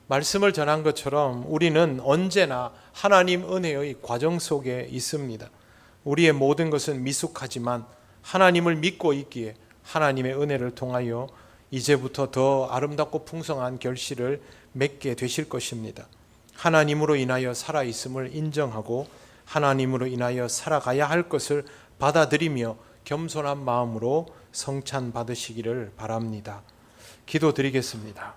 말씀을 전한 것처럼 우리는 언제나 하나님 은혜의 과정 속에 있습니다. 우리의 모든 것은 미숙하지만 하나님을 믿고 있기에 하나님의 은혜를 통하여 이제부터 더 아름답고 풍성한 결실을 맺게 되실 것입니다. 하나님으로 인하여 살아있음을 인정하고 하나님으로 인하여 살아가야 할 것을 받아들이며 겸손한 마음으로 성찬 받으시기를 바랍니다. 기도드리겠습니다.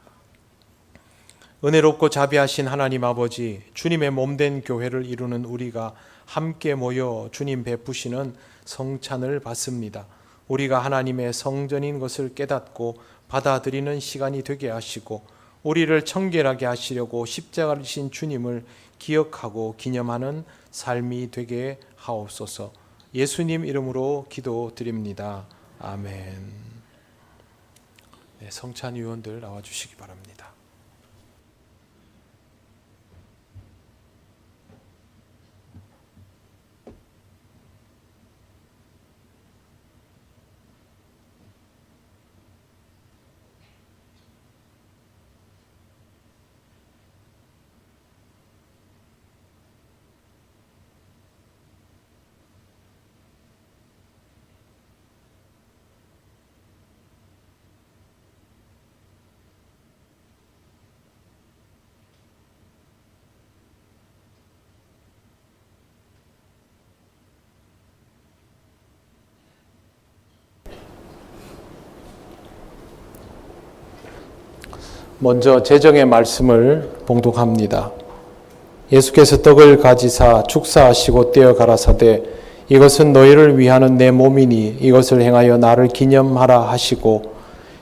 은혜롭고 자비하신 하나님 아버지, 주님의 몸된 교회를 이루는 우리가 함께 모여 주님 베푸시는 성찬을 받습니다. 우리가 하나님의 성전인 것을 깨닫고 받아들이는 시간이 되게 하시고 우리를 청결하게 하시려고 십자가를 지신 주님을 기억하고 기념하는 삶이 되게 하옵소서. 예수님 이름으로 기도드립니다. 아멘. 네, 성찬위원들 나와주시기 바랍니다. 먼저 제정의 말씀을 봉독합니다. 예수께서 떡을 가지사 축사하시고 떼어 가라사대 이것은 너희를 위하는 내 몸이니 이것을 행하여 나를 기념하라 하시고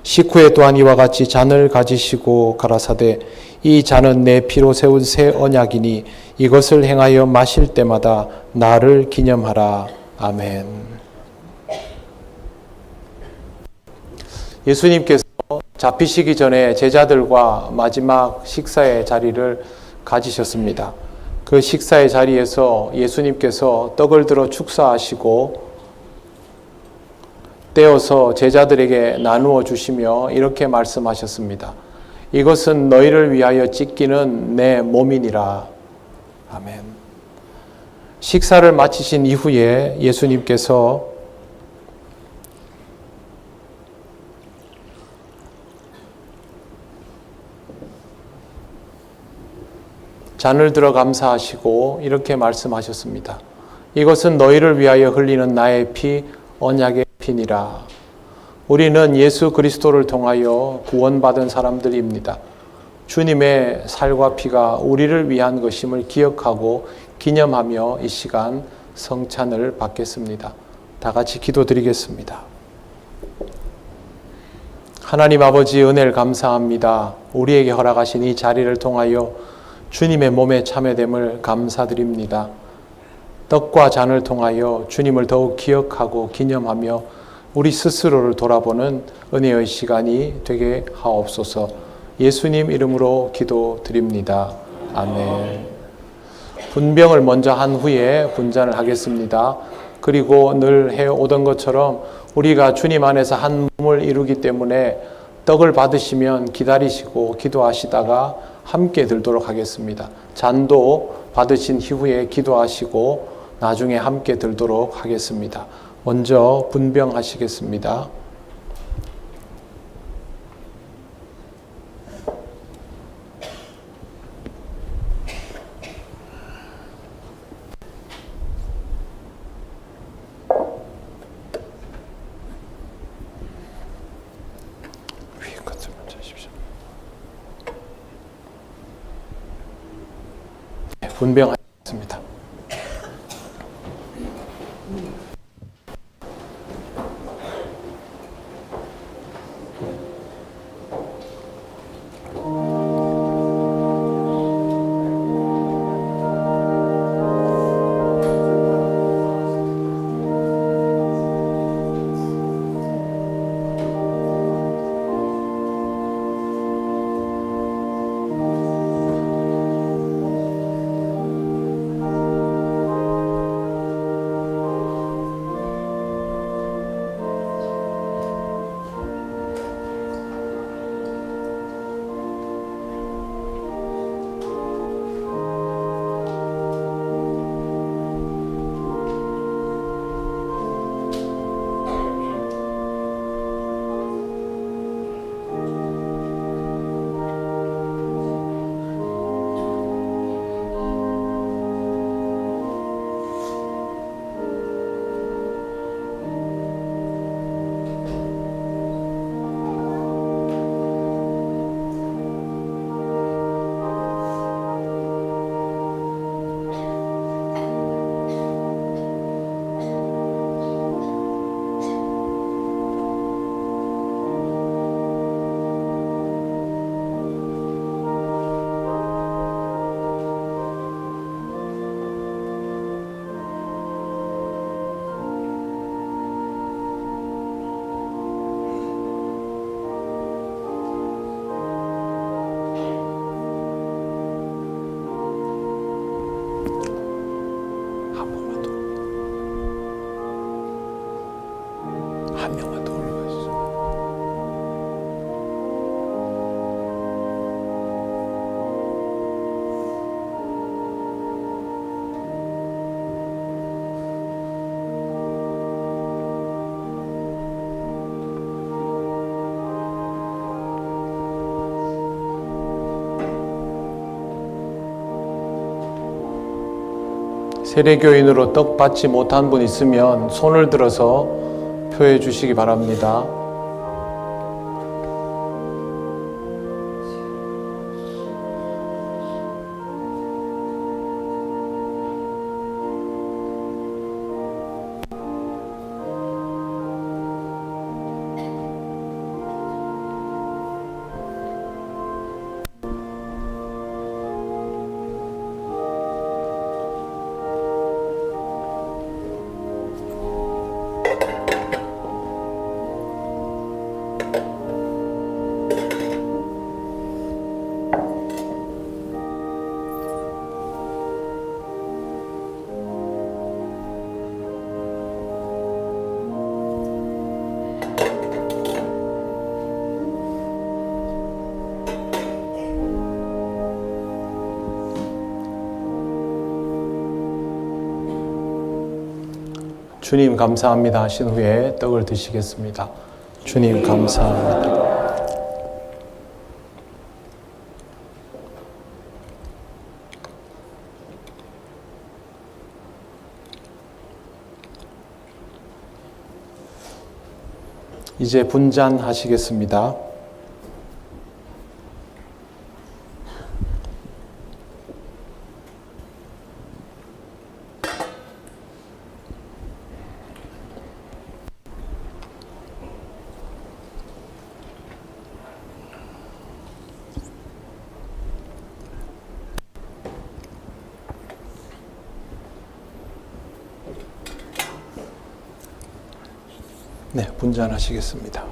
식후에 또한 이와 같이 잔을 가지시고 가라사대 이 잔은 내 피로 세운 새 언약이니 이것을 행하여 마실 때마다 나를 기념하라. 아멘. 예수님께서 잡히시기 전에 제자들과 마지막 식사의 자리를 가지셨습니다. 그 식사의 자리에서 예수님께서 떡을 들어 축사하시고 떼어서 제자들에게 나누어 주시며 이렇게 말씀하셨습니다. 이것은 너희를 위하여 찢기는 내 몸이니라. 아멘. 식사를 마치신 이후에 예수님께서 잔을 들어 감사하시고 이렇게 말씀하셨습니다. 이것은 너희를 위하여 흘리는 나의 피, 언약의 피니라. 우리는 예수 그리스도를 통하여 구원받은 사람들입니다. 주님의 살과 피가 우리를 위한 것임을 기억하고 기념하며 이 시간 성찬을 받겠습니다. 다 같이 기도드리겠습니다. 하나님 아버지 은혜를 감사합니다. 우리에게 허락하신 이 자리를 통하여 주님의 몸에 참여됨을 감사드립니다. 떡과 잔을 통하여 주님을 더욱 기억하고 기념하며 우리 스스로를 돌아보는 은혜의 시간이 되게 하옵소서. 예수님 이름으로 기도드립니다. 아멘. 분병을 먼저 한 후에 분잔을 하겠습니다. 그리고 늘 해오던 것처럼 우리가 주님 안에서 한 몸을 이루기 때문에 떡을 받으시면 기다리시고 기도하시다가 함께 들도록 하겠습니다. 잔도 받으신 이후에 기도하시고 나중에 함께 들도록 하겠습니다. 먼저 분병하시겠습니다. 분병하겠습니다. 세례교인으로 떡 받지 못한 분 있으면 손을 들어서 표해 주시기 바랍니다. 주님 감사합니다 하신 후에 떡을 드시겠습니다. 주님 감사합니다. 이제 분잔하시겠습니다. 네, 분잔하시겠습니다.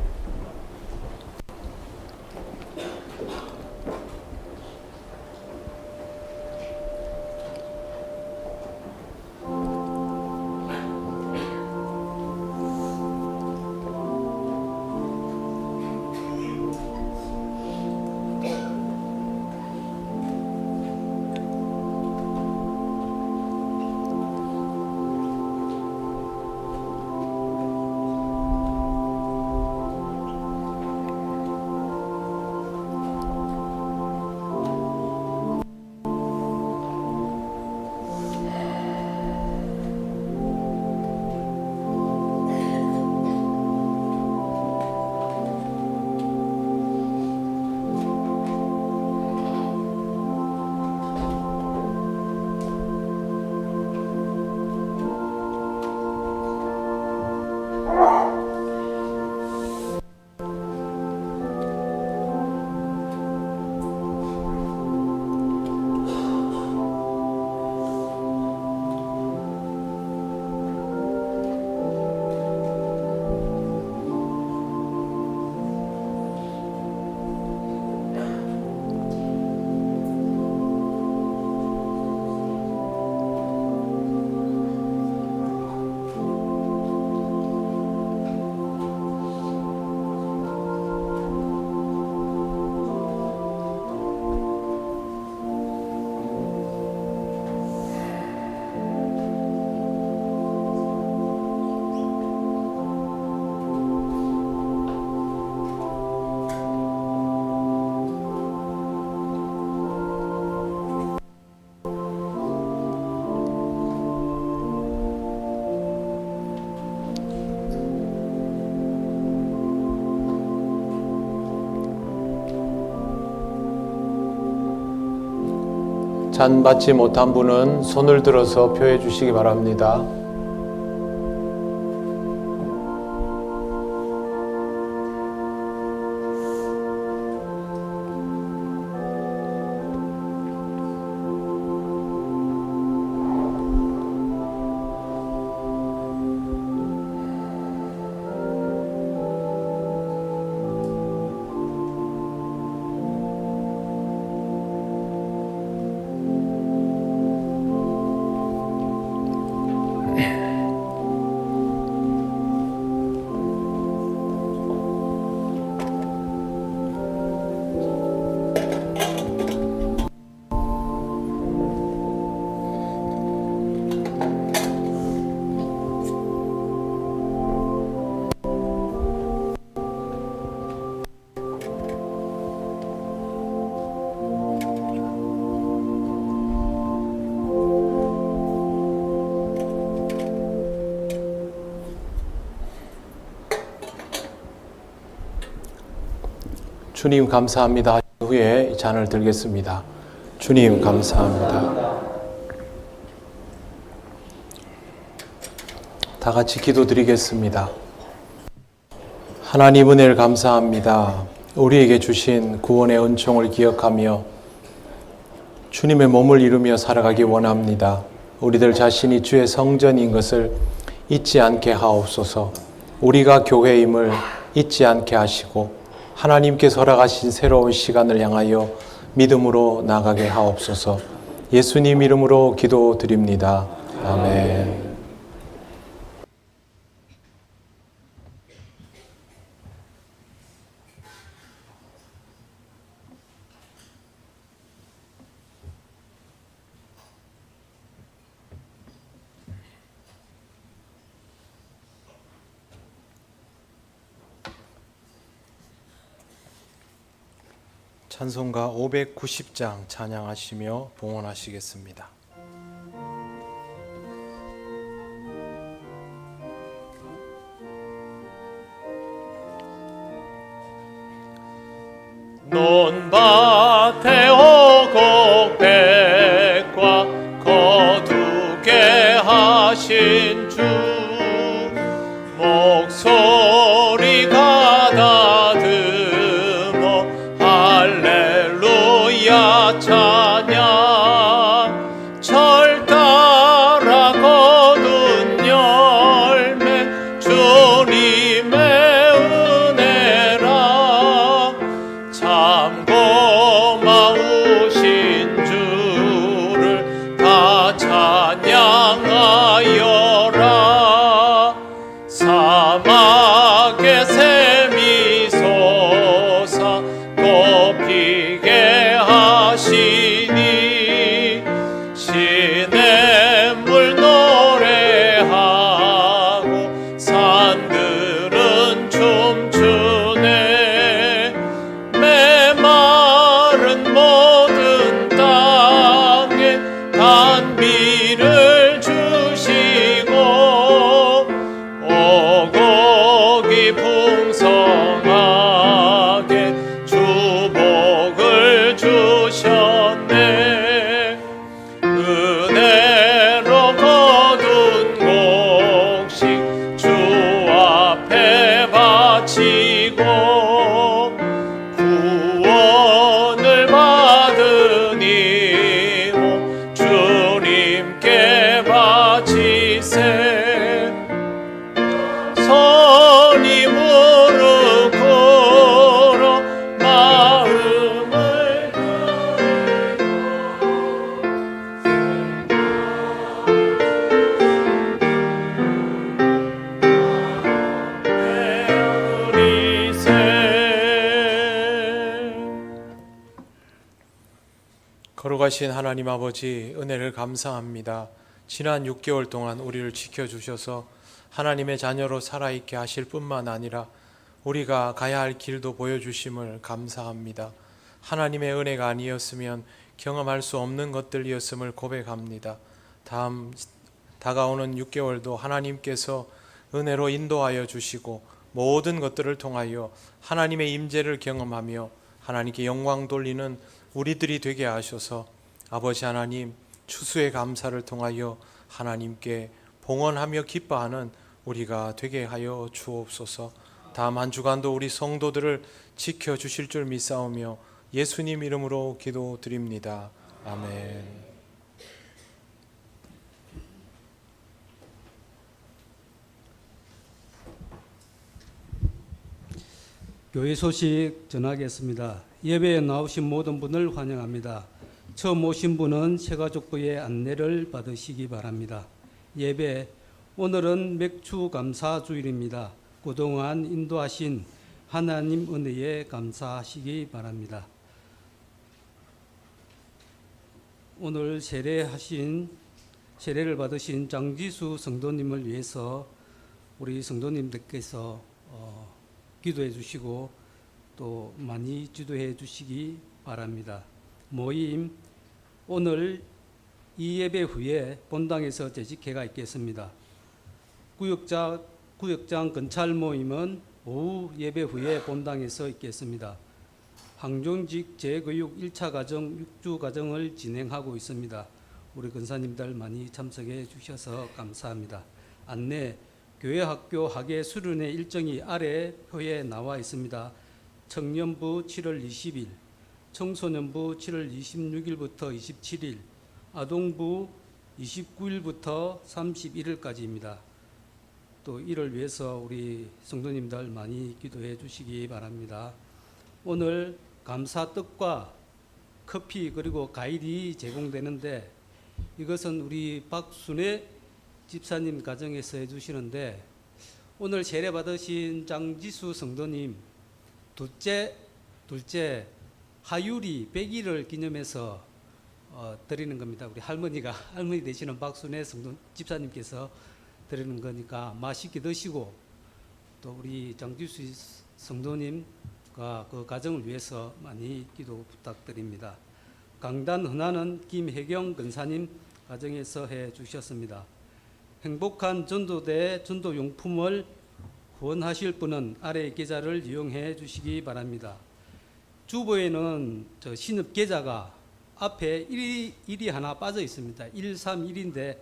잔 받지 못한 분은 손을 들어서 표해 주시기 바랍니다. 주님 감사합니다. 후에 이 잔을 들겠습니다. 주님 감사합니다. 다 같이 기도드리겠습니다. 하나님 은혜를 감사합니다. 우리에게 주신 구원의 은총을 기억하며 주님의 몸을 이루며 살아가기 원합니다. 우리들 자신이 주의 성전인 것을 잊지 않게 하옵소서. 우리가 교회임을 잊지 않게 하시고 하나님께서 허락하신 새로운 시간을 향하여 믿음으로 나가게 하옵소서. 예수님 이름으로 기도드립니다. 아멘. 찬송가 590장 찬양하시며 봉헌하시겠습니다. 논밭에 오곡백과 거두게 하신 주 목소리가 다듬어 할렐루야 찬양 철 따라 거둔 열매 주님의 은혜라 참 고마우신 주를 다 찬양하여라 사막의 샘이 솟아 꽃피게 하시니 시냇물 노래하고 산들은 춤추네 메마른 모든 땅에 단비를 주시고 오곡이 풍성하게 주복을 주셨네 은혜로 거둔 곡식 주 앞에 바치고 구원을 받으니 주님께 바치세 선이 무릎 꿇어 마음을 거룩하신 하나님 아버지 은혜를 감사합니다. 지난 6개월 동안 우리를 지켜주셔서 하나님의 자녀로 살아있게 하실 뿐만 아니라 우리가 가야 할 길도 보여주심을 감사합니다. 하나님의 은혜가 아니었으면 경험할 수 없는 것들이었음을 고백합니다. 다가오는 6개월도 하나님께서 은혜로 인도하여 주시고 모든 것들을 통하여 하나님의 임재를 경험하며 하나님께 영광 돌리는 우리들이 되게 하셔서 아버지 하나님 추수의 감사를 통하여 하나님께 봉헌하며 기뻐하는 우리가 되게 하여 주옵소서. 다음 한 주간도 우리 성도들을 지켜주실 줄 믿사오며 예수님 이름으로 기도드립니다. 아멘. 교회 소식 전하겠습니다. 예배에 나오신 모든 분을 환영합니다. 처음 오신 분은 새가족부의 안내를 받으시기 바랍니다. 예배 오늘은 맥주 감사 주일입니다. 그동안 인도하신 하나님 은혜에 감사하시기 바랍니다. 오늘 세례를 받으신 장지수 성도님을 위해서 우리 성도님들께서 기도해 주시고 또 많이 지도해 주시기 바랍니다. 모임 오늘 이 예배 후에 본당에서 재직회가 있겠습니다. 구역장 근찰 모임은 오후 예배 후에 본당에서 있겠습니다. 항종직 재교육 1차 과정 6주 과정을 진행하고 있습니다. 우리 권사님들 많이 참석해 주셔서 감사합니다. 안내, 교회학교 학예 수련회 일정이 아래 표에 나와 있습니다. 청년부 7월 20일, 청소년부 7월 26일부터 27일, 아동부 29일부터 31일까지입니다. 또 이를 위해서 우리 성도님들 많이 기도해 주시기 바랍니다. 오늘 감사떡과 커피 그리고 과일이 제공되는데 이것은 우리 박순애 집사님 가정에서 해주시는데 오늘 세례 받으신 장지수 성도님 둘째 하율이 100일을 기념해서 드리는 겁니다. 우리 할머니 되시는 박순애 성도 집사님께서 드리는 거니까 맛있게 드시고 또 우리 장지수 성도님과 그 가정을 위해서 많이 기도 부탁드립니다. 강단 헌화는 김혜경 권사님 가정에서 해 주셨습니다. 행복한 전도대 전도용품을 후원하실 분은 아래 계좌를 이용해 주시기 바랍니다. 주보에는 신업 계좌가 앞에 1이 하나 빠져 있습니다. 131인데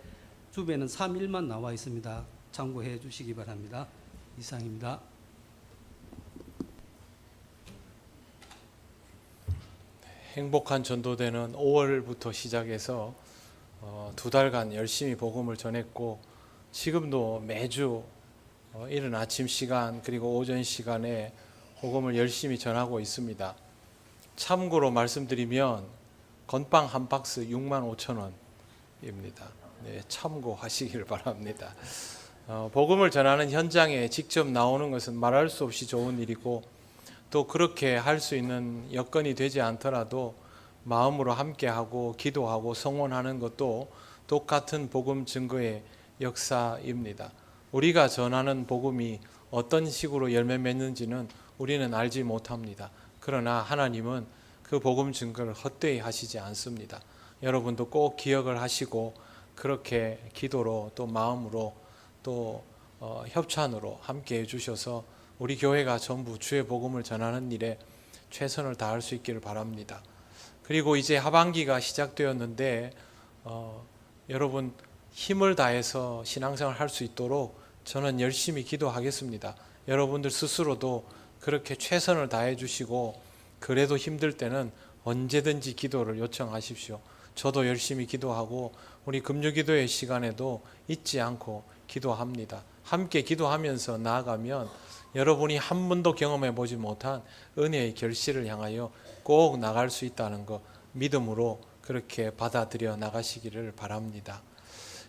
주변에는 31만 나와 있습니다. 참고해 주시기 바랍니다. 이상입니다. 행복한 전도대는 5월부터 시작해서 2달간 열심히 복음을 전했고 지금도 매주 이른 아침 시간 그리고 오전 시간에 복음을 열심히 전하고 있습니다. 참고로 말씀드리면 건빵 한 박스 65,000원입니다. 네, 참고하시길 바랍니다. 복음을 전하는 현장에 직접 나오는 것은 말할 수 없이 좋은 일이고 또 그렇게 할 수 있는 여건이 되지 않더라도 마음으로 함께하고 기도하고 성원하는 것도 똑같은 복음 증거의 역사입니다. 우리가 전하는 복음이 어떤 식으로 열매 맺는지는 우리는 알지 못합니다. 그러나 하나님은 그 복음 증거를 헛되이 하시지 않습니다. 여러분도 꼭 기억을 하시고 그렇게 기도로 또 마음으로 또 협찬으로 함께 해주셔서 우리 교회가 전부 주의 복음을 전하는 일에 최선을 다할 수 있기를 바랍니다. 그리고 이제 하반기가 시작되었는데 여러분 힘을 다해서 신앙생활 할 수 있도록 저는 열심히 기도하겠습니다. 여러분들 스스로도 그렇게 최선을 다해 주시고 그래도 힘들 때는 언제든지 기도를 요청하십시오. 저도 열심히 기도하고 우리 금요기도의 시간에도 잊지 않고 기도합니다. 함께 기도하면서 나아가면 여러분이 한 번도 경험해 보지 못한 은혜의 결실을 향하여 꼭 나갈 수 있다는 거 믿음으로 그렇게 받아들여 나가시기를 바랍니다.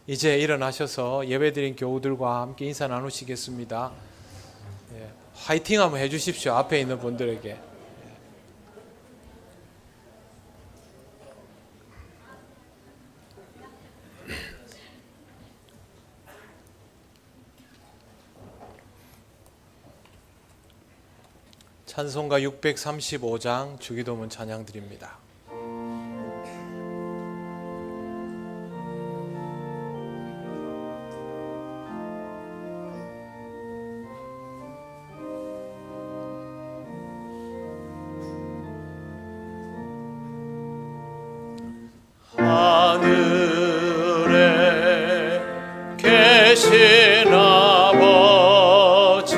이제 일어나셔서 예배드린 교우들과 함께 인사 나누시겠습니다. 화이팅 한번 해주십시오. 앞에 있는 분들에게. 찬송가 635장 주기도문 찬양 드립니다. 하늘에 계신 아버지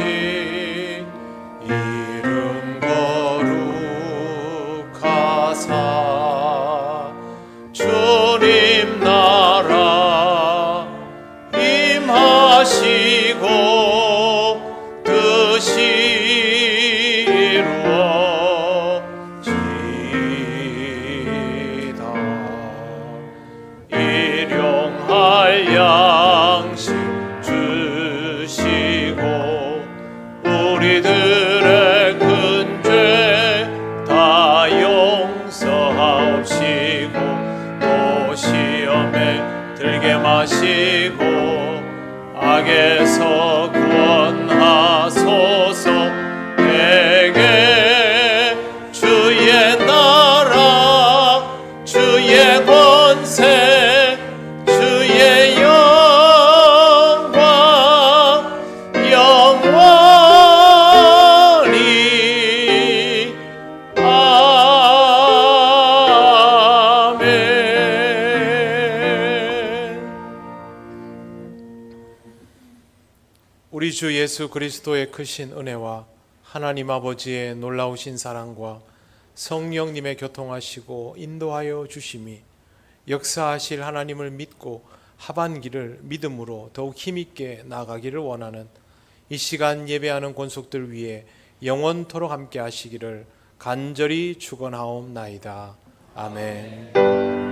이름 거룩하사 주님 나라 임하시고 뜻이 이루어지이다. 일용할 양식 주시고 우리들의 큰 죄 다 용서하옵시고 또 시험에 들게 마시고 악에서 구원하소서. 내게 주의 나라 주의 권세 주의 영광 영원히 아멘. 우리 주 예수 그리스도의 크신 은혜와 하나님 아버지의 놀라우신 사랑과 성령님의 교통하시고 인도하여 주심이 역사하실 하나님을 믿고 하반기를 믿음으로 더욱 힘있게 나가기를 원하는 이 시간 예배하는 권속들 위해 영원토록 함께 하시기를 간절히 축원하옵나이다. 아멘.